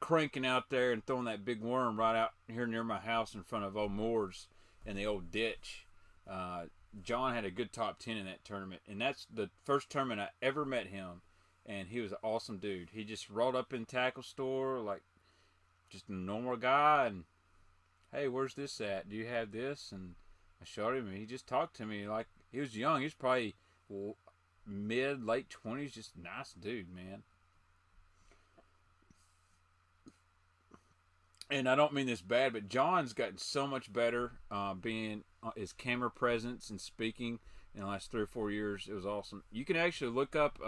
cranking out there and throwing that big worm right out here near my house in front of old Moore's in the old ditch. John had a good top 10 in that tournament, and that's the first tournament I ever met him, and he was an awesome dude. He just rolled up in tackle store like just a normal guy, and hey, where's this at? Do you have this? And I showed him, and he just talked to me like he was young. He was probably late 20s, just nice dude, man. And I don't mean this bad, but John's gotten so much better being his camera presence and speaking in the last 3 or 4 years. It was awesome. You can actually look up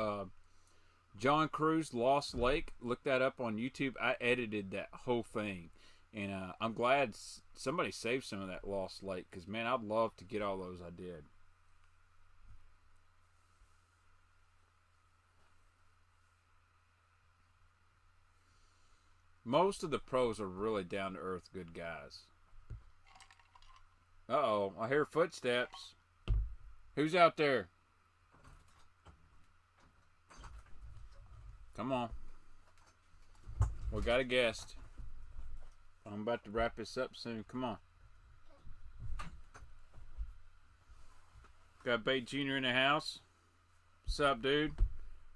John Cruz Lost Lake. Look that up on YouTube. I edited that whole thing, and I'm glad somebody saved some of that Lost Lake, because man, I'd love to get all those I did. Most of the pros are really down to earth good guys. Uh-oh, I hear footsteps. Who's out there? Come on. We got a guest. I'm about to wrap this up soon. Come on. Got Bait Junior in the house. What's up, dude?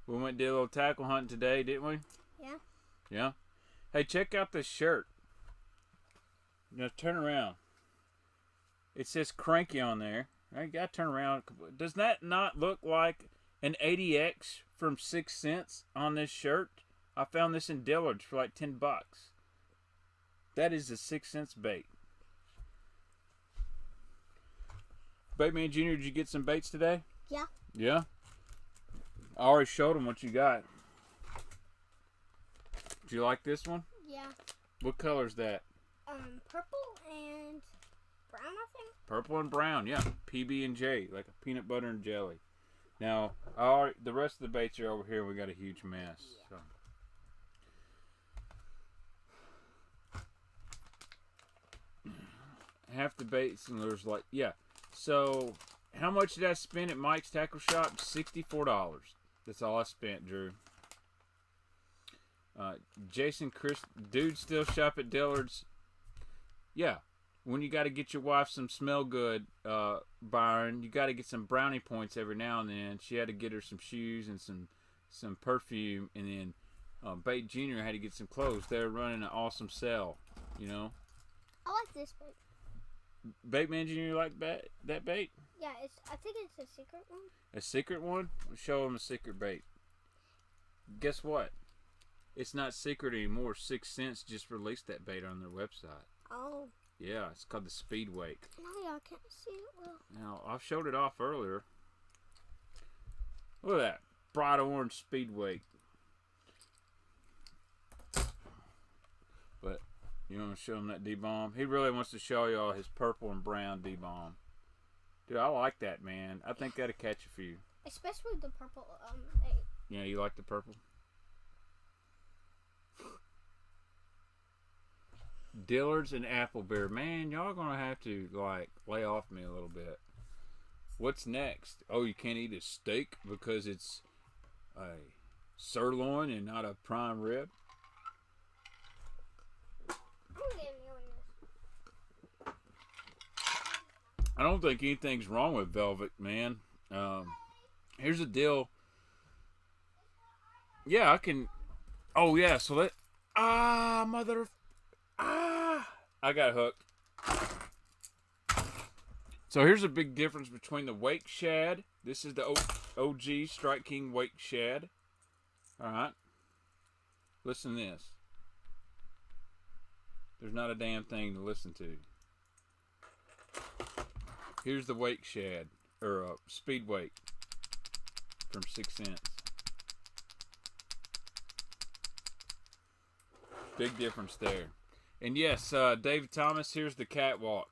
We went and did a little tackle hunting today, didn't we? Yeah. Yeah? Hey, check out this shirt. Now turn around. It says Cranky on there. I gotta turn around. Does that not look like an 80X from 6 cents on this shirt? I found this in Dillard's for like $10. That is a 6 cents bait. Baitman Jr., did you get some baits today? Yeah. Yeah? I already showed him what you got. Do you like this one? Yeah. What color is that? Purple and brown, I think. Purple and brown, yeah. PB&J, like a peanut butter and jelly. Now, the rest of the baits are over here. We got a huge mess. Yeah. So. Half the baits, and there's like, yeah. So, how much did I spend at Mike's Tackle Shop? $64. That's all I spent, Drew. Jason, Chris, dude still shop at Dillard's. Yeah, when you got to get your wife some smell good, Byron, you got to get some brownie points every now and then. She had to get her some shoes and some perfume, and then Bait Junior had to get some clothes. They're running an awesome sale, you know. I like this bait. Baitman Junior, you like that bait? Yeah, I think it's a secret one. A secret one? Show him a secret bait. Guess what? It's not secret anymore. 6 cents just released that bait on their website. Oh. Yeah, it's called the Speed Wake. No, y'all can't see it well. Now, I showed it off earlier. Look at that. Bright orange Speed Wake. But, you want to show him that D-bomb? He really wants to show y'all his purple and brown D-bomb. Dude, I like that, man. I think that'll catch a few. Especially the purple bait. Yeah, you like the purple? Dillard's and Applebear. Man, y'all gonna have to like lay off me a little bit. What's next? Oh, you can't eat a steak because it's a sirloin and not a prime rib? I don't think anything's wrong with velvet, man. Here's the deal. Yeah, I can. Oh yeah, so let. I got hooked. So here's a big difference between the wake shad. This is the OG Strike King wake shad. All right. Listen to this. There's not a damn thing to listen to. Here's the wake shad, or speed wake from 6 cents. Big difference there. And yes, David Thomas, here's the catwalk.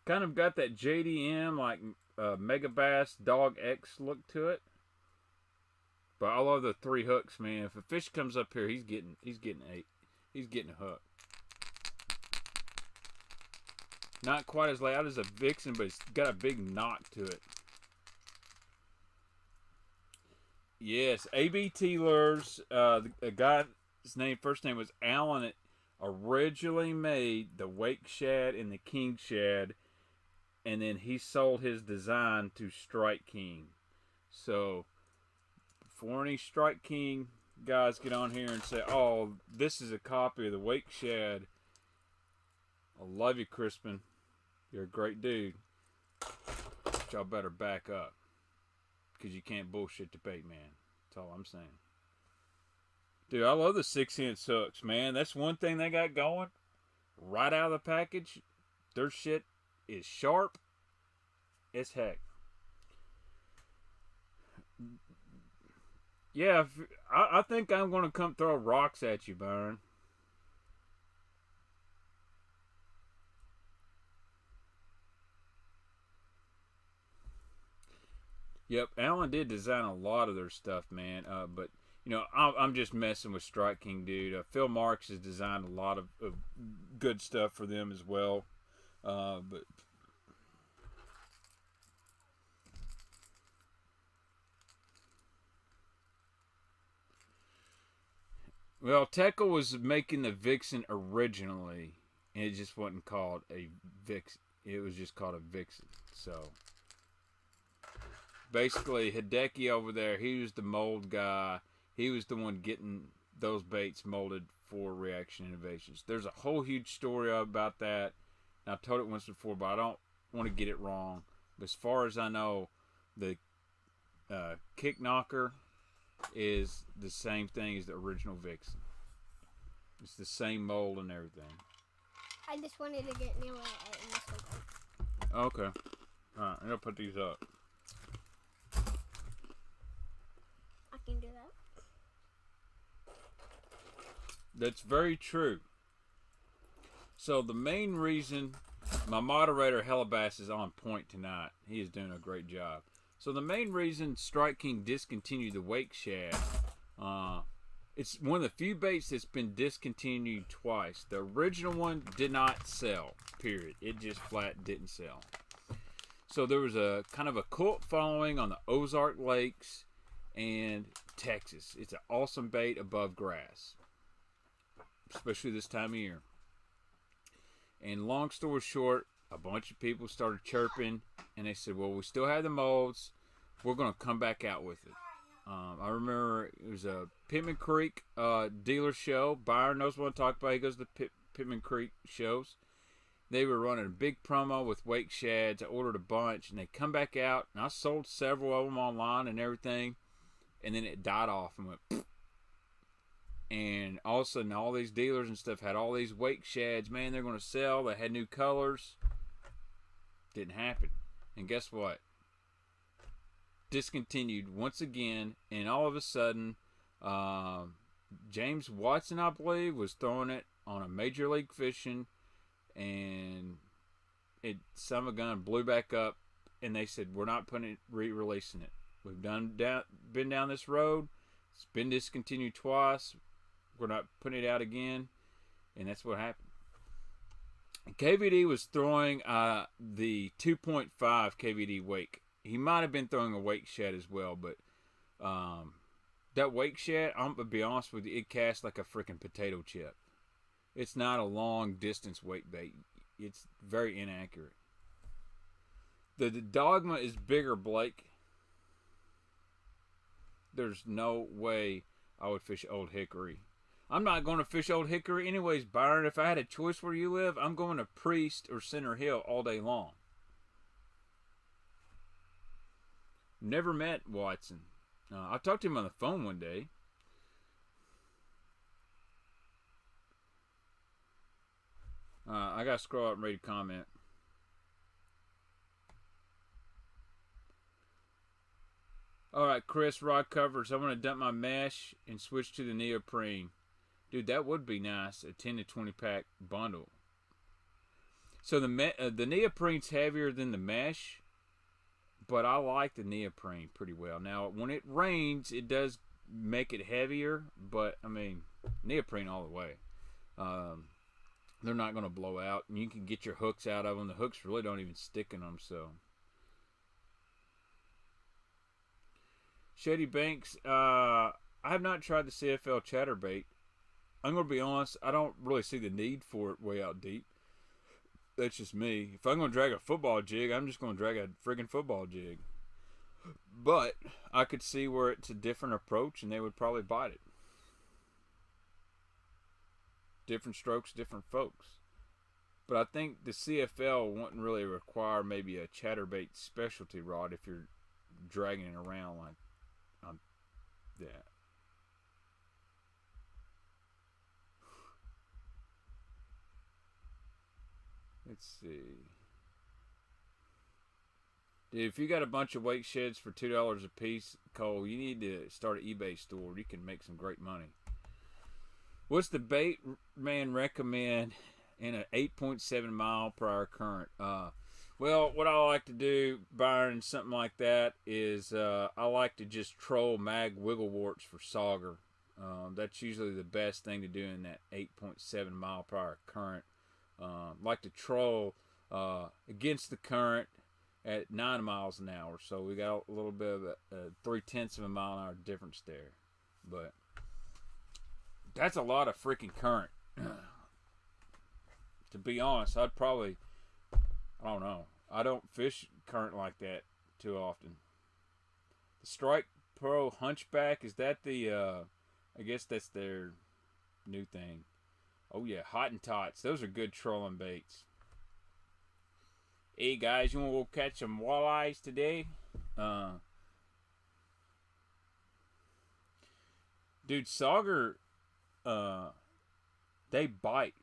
Kind of got that JDM, like Mega Bass Dog X look to it. But I love the 3 hooks, man. If a fish comes up here, he's getting a hook. Not quite as loud as a Vixen, but it's got a big knock to it. Yes, ABT Lures. A guy's first name was Alan. It originally made the wake shad and the king shad, and then he sold his design to Strike King. So before any Strike King guys get on here and say, "Oh, this is a copy of the wake shad," I love you, Crispin. You're a great dude. But y'all better back up, because you can't bullshit the bait man. That's all I'm saying. Dude, I love the 6-inch hooks, man. That's one thing they got going. Right out of the package, their shit is sharp as heck. Yeah, I think I'm going to come throw rocks at you, Byron. Yep, Alan did design a lot of their stuff, man. But you know, I'm just messing with Strike King, dude. Phil Marks has designed a lot of good stuff for them as well. But well, Tekka was making the Vixen originally, and it just wasn't called a Vixen. It was just called a Vixen. So basically, Hideki over there, he was the mold guy. He was the one getting those baits molded for Reaction Innovations. There's a whole huge story about that. And I've told it once before, but I don't want to get it wrong. But as far as I know, the Kick Knocker is the same thing as the original Vixen. It's the same mold and everything. I just wanted to get near it and this one. Okay. Alright, I'm going to put these up. I can do that. That's very true. So the main reason my moderator Hellabass is on point tonight, he is doing a great job. So the main reason Strike King discontinued the wake shad, it's one of the few baits that's been discontinued twice. The original one did not sell, period. It just flat didn't sell. So there was a kind of a cult following on the Ozark Lakes and Texas. It's an awesome bait above grass, especially this time of year. And long story short, a bunch of people started chirping, and they said, well, we still have the molds. We're going to come back out with it. I remember it was a Pittman Creek dealer show. Byron knows what I'm talking about. He goes to the Pittman Creek shows. They were running a big promo with wake shads. I ordered a bunch, and they come back out, and I sold several of them online and everything. And then it died off and went pfft. And all of a sudden, all these dealers and stuff had all these wake shads. Man, they're going to sell. They had new colors. Didn't happen. And guess what? Discontinued once again. And all of a sudden, James Watson, I believe, was throwing it on a Major League Fishing. And it son of a gun blew back up. And they said, we're not re-releasing it. We've been down this road. It's been discontinued twice. We're not putting it out again. And that's what happened. KVD was throwing the 2.5 KVD wake. He might have been throwing a wake shed as well, but that wake shed, I'm going to be honest with you, it casts like a freaking potato chip. It's not a long distance wake bait. It's very inaccurate. The Dogma is bigger, Blake. There's no way I would fish Old Hickory. I'm not going to fish Old Hickory anyways, Byron. If I had a choice where you live, I'm going to Priest or Center Hill all day long. Never met Watson. I talked to him on the phone one day. I got to scroll up and read a comment. Alright, Chris, rod covers. I want to dump my mesh and switch to the neoprene. Dude, that would be nice. A 10 to 20 pack bundle. So the neoprene's heavier than the mesh, but I like the neoprene pretty well. Now, when it rains, it does make it heavier, but, I mean, neoprene all the way. They're not going to blow out, and you can get your hooks out of them. The hooks really don't even stick in them, so. Shady Banks, I have not tried the CFL chatterbait. I'm going to be honest, I don't really see the need for it way out deep. That's just me. If I'm going to drag a football jig, I'm just going to drag a friggin' football jig. But I could see where it's a different approach and they would probably bite it. Different strokes, different folks. But I think the CFL wouldn't really require maybe a chatterbait specialty rod if you're dragging it around like that. Let's see. Dude, if you got a bunch of wake sheds for $2 a piece, Cole, you need to start an eBay store. You can make some great money. What's the Baitman recommend in an 8.7 mile per hour current? Well, what I like to do, Byron, something like that, is I like to just troll mag wiggle warts for sauger. That's usually the best thing to do in that 8.7 mile per hour current. Like to troll against the current at 9 miles an hour. So we got a little bit of a 0.3 of a mile an hour difference there. But that's a lot of freaking current. To be honest, I'd probably, I don't know. I don't fish current like that too often. The Strike Pro Hunchback, is that the, I guess that's their new thing. Oh yeah, Hottentots. Those are good trolling baits. Hey guys, you want to go catch some walleyes today? Dude, sauger, they bite.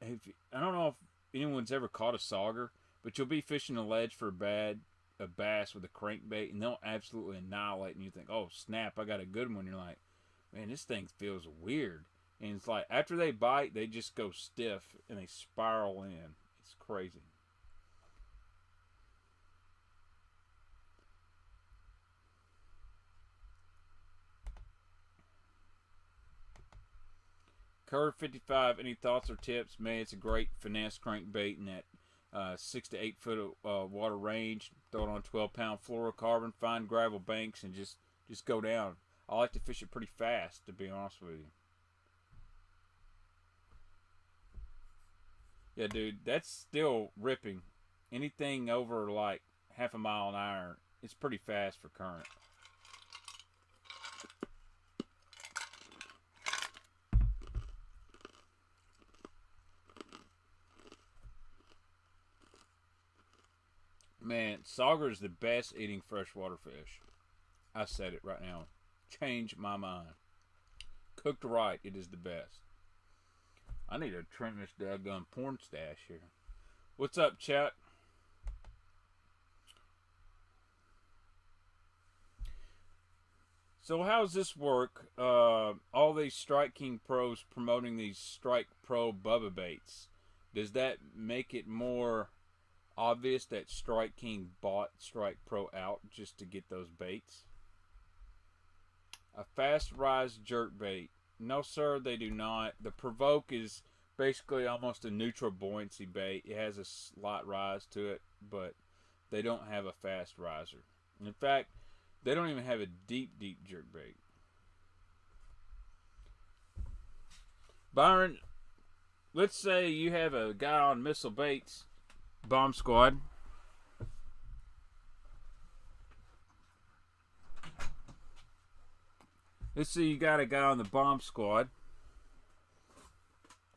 I don't know if anyone's ever caught a sauger, but you'll be fishing a ledge for a bass with a crankbait, and they'll absolutely annihilate, and you think, oh snap, I got a good one. You're like, man, this thing feels weird. And it's like, after they bite, they just go stiff, and they spiral in. It's crazy. Curve 55, any thoughts or tips? Man, it's a great finesse crankbait in that 6 to 8 foot water range. Throw it on 12-pound fluorocarbon, find gravel banks, and just go down. I like to fish it pretty fast, to be honest with you. Yeah, dude, that's still ripping. Anything over like half a mile an hour, it's pretty fast for current. Man, sauger is the best eating freshwater fish. I said it right now. Change my mind. Cooked right, it is the best. I need to trim this daggone porn stash here. What's up, chat? So how's this work? All these Strike King pros promoting these Strike Pro Bubba baits. Does that make it more obvious that Strike King bought Strike Pro out just to get those baits? A fast rise jerk bait. No, sir, they do not. The Provoke is basically almost a neutral buoyancy bait. It has a slight rise to it, but they don't have a fast riser. In fact, they don't even have a deep jerk bait. Byron, let's say you have a guy on Missile Baits Bomb Squad. Let's say you got a guy on the Bomb Squad.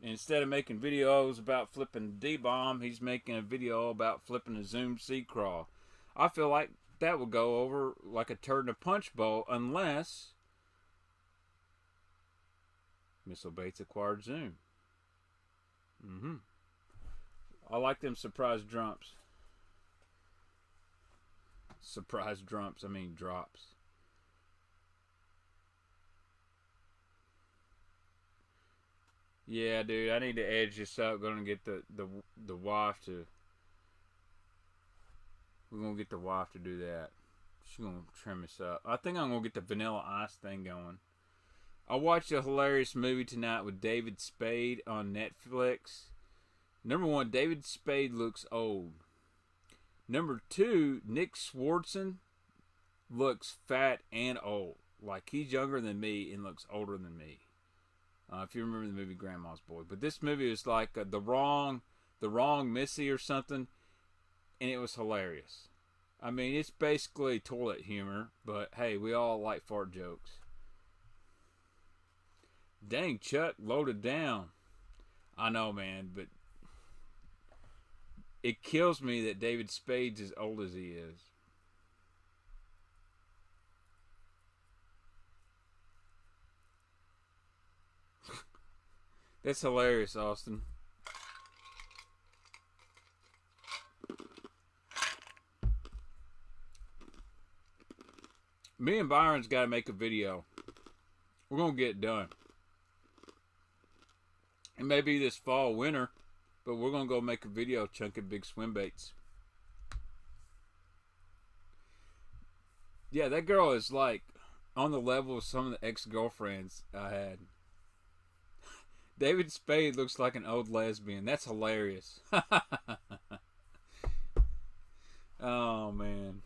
And instead of making videos about flipping a D-bomb, he's making a video about flipping a Zoom Sea Crawl. I feel like that would go over like a turd in a punch bowl unless Missile Baits acquired Zoom. I like them surprise drops. Surprise drops, I mean drops. Yeah, dude, I need to edge this up. Gonna get the wife to. We're gonna get the wife to do that. She's gonna trim this up. I think I'm gonna get the Vanilla Ice thing going. I watched a hilarious movie tonight with David Spade on Netflix. Number one, David Spade looks old. Number two, Nick Swardson looks fat and old. Like he's younger than me and looks older than me. If you remember the movie Grandma's Boy. But this movie is like the wrong Missy or something. And it was hilarious. I mean, it's basically toilet humor. But hey, we all like fart jokes. Dang, Chuck, loaded down. I know, man. But it kills me that David Spade's as old as he is. That's hilarious, Austin. Me and Byron's got to make a video. We're going to get it done. It may be this fall, winter, but we're going to go make a video chunking big swim baits. Yeah, that girl is like on the level of some of the ex-girlfriends I had. David Spade looks like an old lesbian. That's hilarious. Oh, man.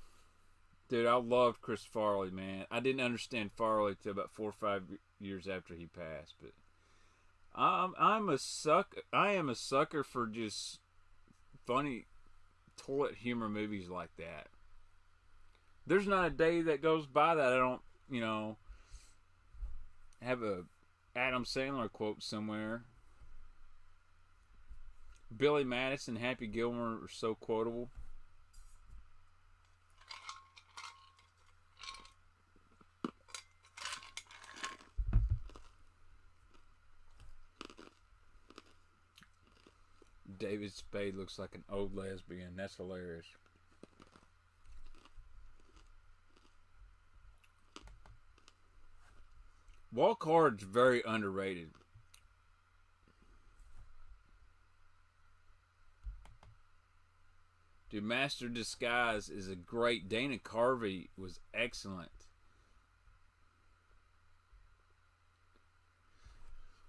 Dude, I loved Chris Farley, man. I didn't understand Farley till about 4 or 5 years after he passed, but I'm a sucker. I am a sucker for just funny toilet humor movies like that. There's not a day that goes by that I don't, have a Adam Sandler quote somewhere. Billy Madison, Happy Gilmore are so quotable. David Spade looks like an old lesbian. That's hilarious. Walk Hard's very underrated. Dude, Master Disguise is a great. Dana Carvey was excellent.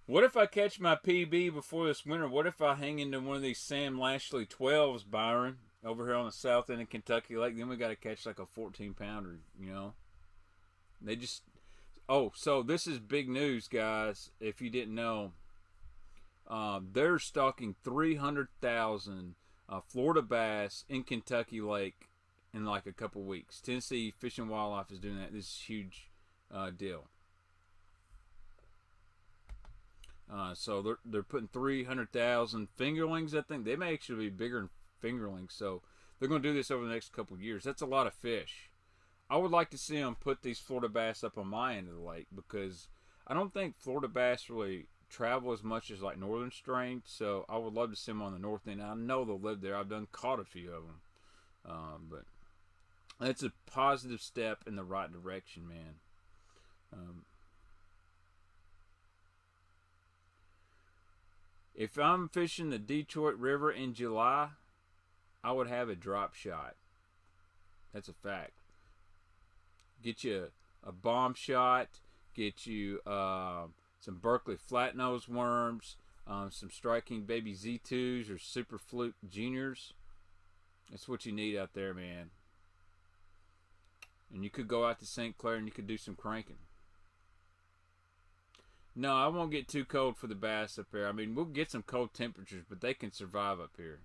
What if I catch my PB before this winter? What if I hang into one of these Sam Lashley 12s, Byron, over here on the south end of Kentucky Lake? Then we got to catch like a 14-pounder, They just... Oh, so this is big news, guys, if you didn't know. They're stocking 300,000 Florida bass in Kentucky Lake in like a couple weeks. Tennessee Fish and Wildlife is doing that. This is a huge deal. So they're putting 300,000 fingerlings, I think. They may actually be bigger than fingerlings. So they're going to do this over the next couple of years. That's a lot of fish. I would like to see them put these Florida bass up on my end of the lake because I don't think Florida bass really travel as much as like northern strain. So I would love to see them on the north end. I know they'll live there. I've caught a few of them. But that's a positive step in the right direction, man. If I'm fishing the Detroit River in July, I would have a drop shot. That's a fact. Get you a bomb shot. Get you some Berkeley flatnose worms. some Strike King Baby Z2s or Super Fluke Juniors. That's what you need out there, man. And you could go out to St. Clair and you could do some cranking. No, I won't get too cold for the bass up here. I mean, we'll get some cold temperatures, but they can survive up here.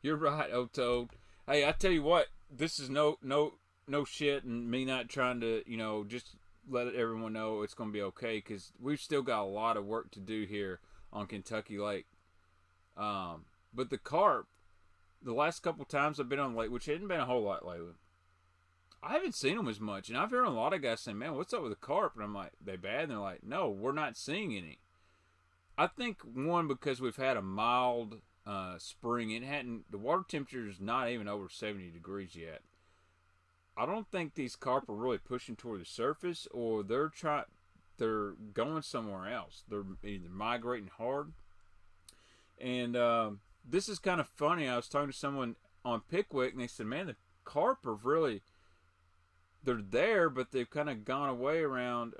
You're right, Otoad. Hey, I tell you what, this is no shit, and me not trying to, just let everyone know it's going to be okay, because we've still got a lot of work to do here on Kentucky Lake. But the carp, the last couple times I've been on the lake, which hasn't been a whole lot lately, I haven't seen them as much. And I've heard a lot of guys saying, man, what's up with the carp? And I'm like, they bad? And they're like, no, we're not seeing any. I think, one, because we've had a mild spring. The water temperature is not even over 70 degrees yet. I don't think these carp are really pushing toward the surface, or they're going somewhere else. They're either migrating hard. And this is kind of funny. I was talking to someone on Pickwick, and they said, man, the carp are really, they're there, but they've kind of gone away around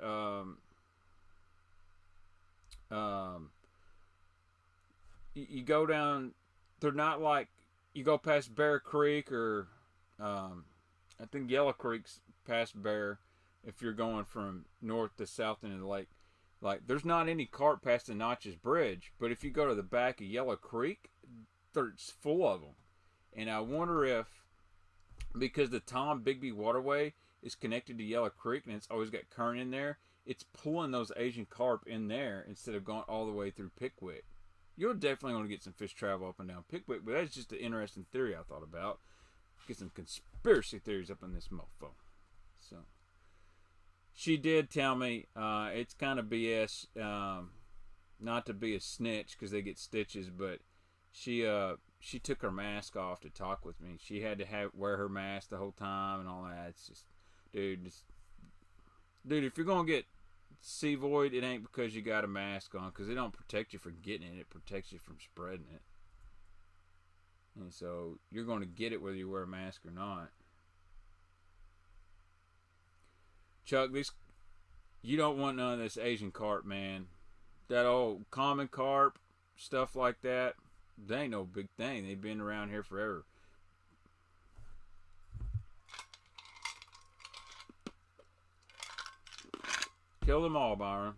you go down, they're not like, you go past Bear Creek or I think Yellow Creek's past Bear if you're going from north to south into the lake. Like, there's not any carp past the Notches Bridge, but if you go to the back of Yellow Creek, it's full of them. And I wonder if, because the Tom Bigby Waterway is connected to Yellow Creek and it's always got current in there, it's pulling those Asian carp in there instead of going all the way through Pickwick. You're definitely going to get some fish travel up and down Pickwick, but that's just an interesting theory I thought about. Get some conspiracy theories up in this mofo. So, she did tell me it's kind of BS, not to be a snitch because they get stitches, but she took her mask off to talk with me. She had to wear her mask the whole time and all that. It's just, dude, if you're going to get sea void, it ain't because you got a mask on, because it don't protect you from getting it. It protects you from spreading it. And so you're going to get it whether you wear a mask or not. Chuck, you don't want none of this Asian carp, man. That old common carp, stuff like that, they ain't no big thing. They've been around here forever. Kill them all, Byron.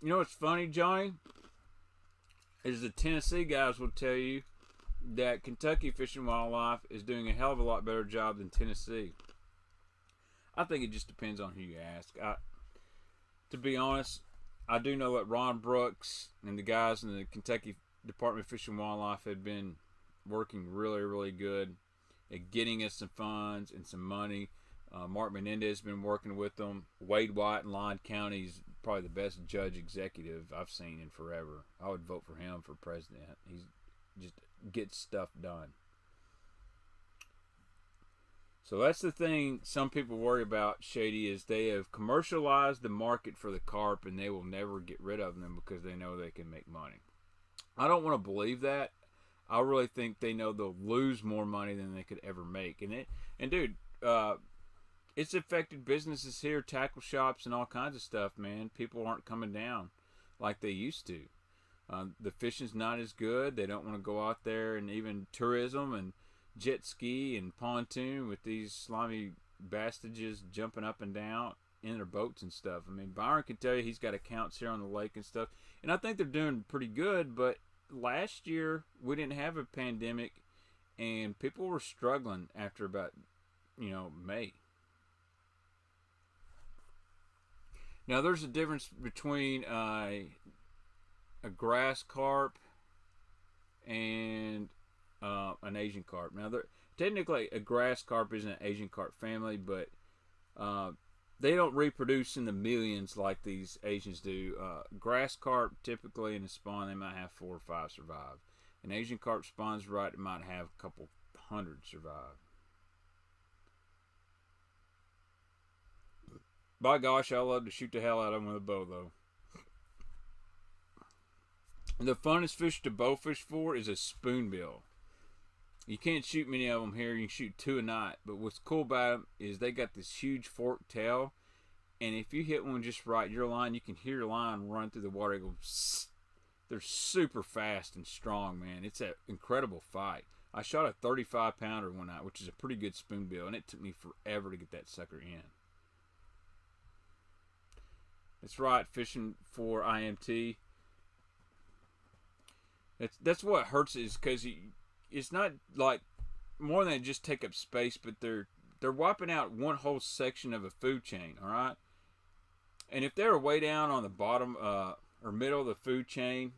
You know what's funny, Johnny? Is the Tennessee guys will tell you that Kentucky Fish and Wildlife is doing a hell of a lot better job than Tennessee. I think it just depends on who you ask. To be honest, I do know that Ron Brooks and the guys in the Kentucky Department of Fish and Wildlife have been working really, really good at getting us some funds and some money. Mark Menendez has been working with them. Wade White in Lyon County is probably the best judge executive I've seen in forever. I would vote for him for president. He just gets stuff done. So that's the thing some people worry about, Shady, is they have commercialized the market for the carp and they will never get rid of them because they know they can make money. I don't want to believe that. I really think they know they'll lose more money than they could ever make. And dude, it's affected businesses here, tackle shops and all kinds of stuff, man. People aren't coming down like they used to. The fishing's not as good. They don't want to go out there, and even tourism and jet ski and pontoon with these slimy bastages jumping up and down in their boats and stuff. I mean, Byron can tell you he's got accounts here on the lake and stuff. And I think they're doing pretty good, but last year we didn't have a pandemic and people were struggling after about, May. Now, there's a difference between a grass carp and an Asian carp. Now, technically, a grass carp isn't an Asian carp family, but they don't reproduce in the millions like these Asians do. Grass carp, typically in a spawn, they might have 4 or 5 survive. An Asian carp spawns right, it might have a couple hundred survive. By gosh, I love to shoot the hell out of them with a bow, though. The funnest fish to bowfish for is a spoonbill. You can't shoot many of them here. You can shoot 2 a night. But what's cool about them is they got this huge forked tail. And if you hit one just right, your line, you can hear your line run through the water. It goes, psst. They're super fast and strong, man. It's an incredible fight. I shot a 35-pounder one night, which is a pretty good spoonbill, and it took me forever to get that sucker in. That's right, fishing for IMT. That's what hurts is because it's not like more than just take up space, but they're wiping out one whole section of a food chain. All right, and if they're way down on the bottom or middle of the food chain,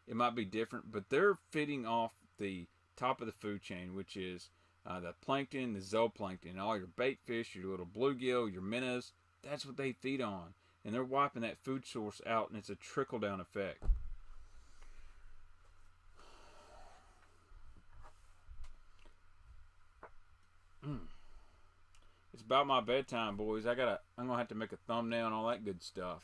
it might be different. But they're feeding off the top of the food chain, which is the plankton, the zooplankton, all your bait fish, your little bluegill, your minnows. That's what they feed on, and they're wiping that food source out, and it's a trickle down effect. It's about my bedtime, boys. I'm gonna have to make a thumbnail and all that good stuff.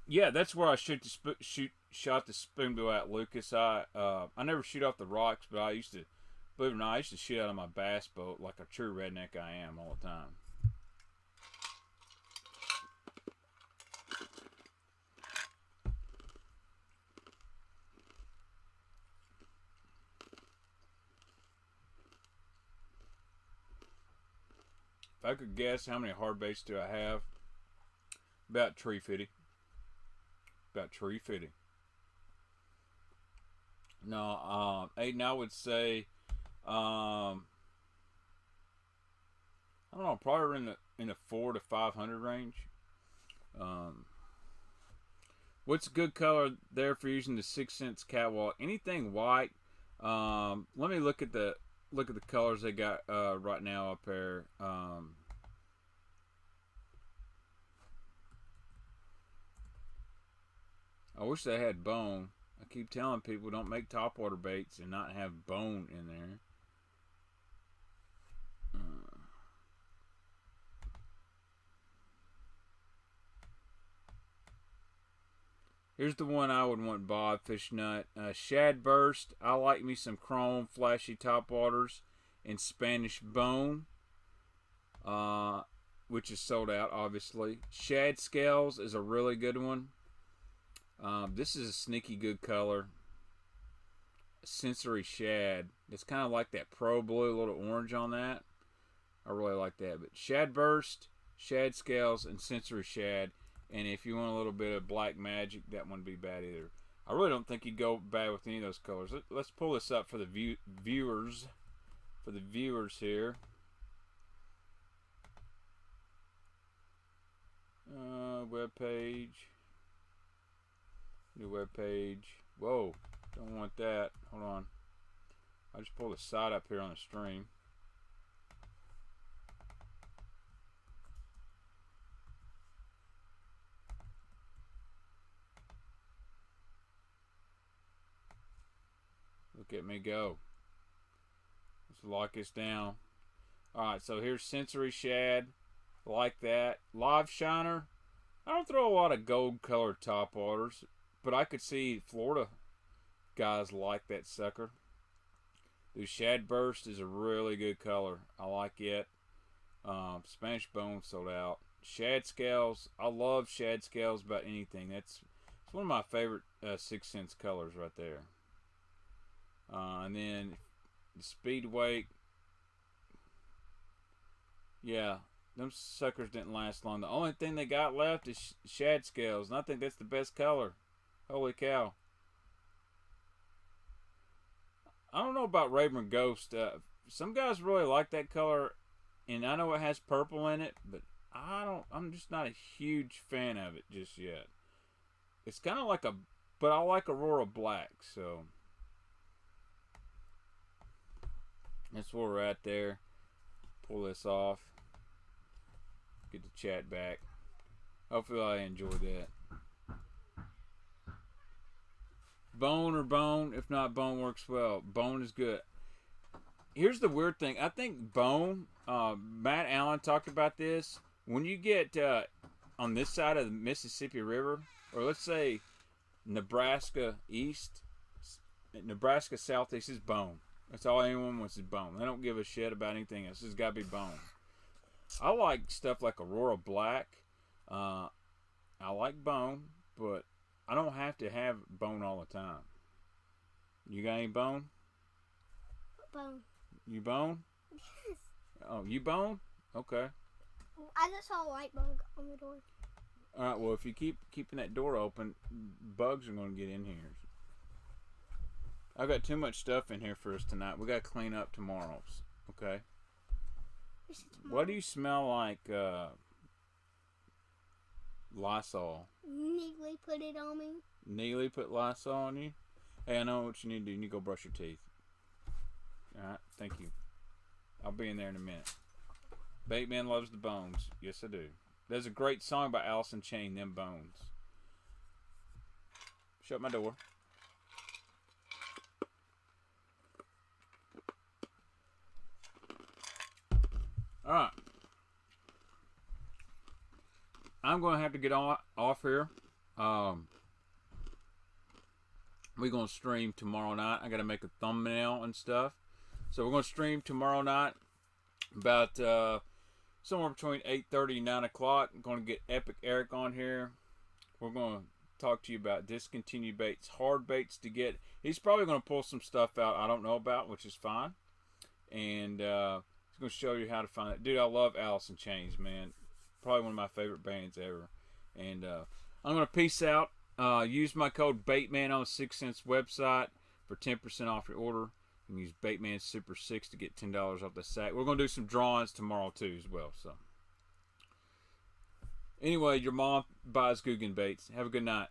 Yeah, that's where I shot the spoonbill at, Lucas. I never shoot off the rocks, but I used to, believe it or not, I used to shoot out of my bass boat like a true redneck I am all the time. If I could guess how many hard baits do I have, about 350. About 350. No, Aiden, I would say, I don't know, probably in the 400 to 500 range. What's a good color there for using the 6 cents catwalk? Anything white. Let me look at the colors they got right now up there. I wish they had bone. I keep telling people don't make topwater baits and not have bone in there. Here's the one I would want, Bob Fish Nut. Shad Burst. I like me some chrome flashy topwaters and Spanish Bone, which is sold out, obviously. Shad Scales is a really good one. This is a sneaky good color. Sensory Shad. It's kind of like that Pro Blue, a little orange on that. I really like that. But Shad Burst, Shad Scales, and Sensory Shad. And if you want a little bit of Black Magic, that wouldn't be bad either. I really don't think you'd go bad with any of those colors. Let's pull this up for the viewers. For the viewers here. Web page. New web page. Whoa, don't want that. Hold on. I just pulled a site up here on the stream. Look at me go. Let's lock this down. Alright, so here's Sensory Shad. Like that. Live Shiner. I don't throw a lot of gold colored topwaters, but I could see Florida guys like that sucker. The Shad Burst is a really good color. I like it. Spanish Bone sold out. Shad Scales. I love Shad Scales about anything. It's one of my favorite 6 cents colors right there. And then the Speedwake. Yeah, them suckers didn't last long. The only thing they got left is Shad Scales, and I think that's the best color. Holy cow. I don't know about Rayburn Ghost. Some guys really like that color, and I know it has purple in it, but I'm just not a huge fan of it just yet. It's kind of like but I like Aurora Black, so that's where we're at there. Pull this off. Get the chat back. Hopefully I enjoyed that. Bone or bone. If not, bone works well. Bone is good. Here's the weird thing. I think bone, Matt Allen talked about this. When you get on this side of the Mississippi River, or let's say Nebraska East, Nebraska Southeast is bone. That's all anyone wants is bone. They don't give a shit about anything else. It's got to be bone. I like stuff like Aurora Black. I like bone, but I don't have to have bone all the time. You got any bone? Bone. You bone? Yes. Oh, you bone? Okay. I just saw a light bug on the door. All right. Well, if you keep keeping that door open, bugs are going to get in here. I've got too much stuff in here for us tonight. We got to clean up tomorrow's. Okay. What do you smell like? Lysol. Neatly put it on me. Neely put Lysol on you? Hey, I know what you need to do. You need to go brush your teeth. Alright, thank you. I'll be in there in a minute. Baitman loves the bones. Yes, I do. There's a great song by Allison Chain, Them Bones. Shut my door. Alright. I'm going to have to get off here. We're going to stream tomorrow night. I got to make a thumbnail and stuff. So we're going to stream tomorrow night about somewhere between 8:30 and 9 o'clock. I'm going to get Epic Eric on here. We're going to talk to you about discontinued baits, hard baits to get. He's probably going to pull some stuff out I don't know about, which is fine. And he's going to show you how to find it. Dude, I love Alice in Chains, man. Probably one of my favorite bands ever. And I'm going to peace out. Use my code Baitman on the 6 Cents website for 10% off your order. You can use Baitman Super 6 to get $10 off the sack. We're going to do some drawings tomorrow too as well. So anyway, your mom buys Guggen baits. Have a good night.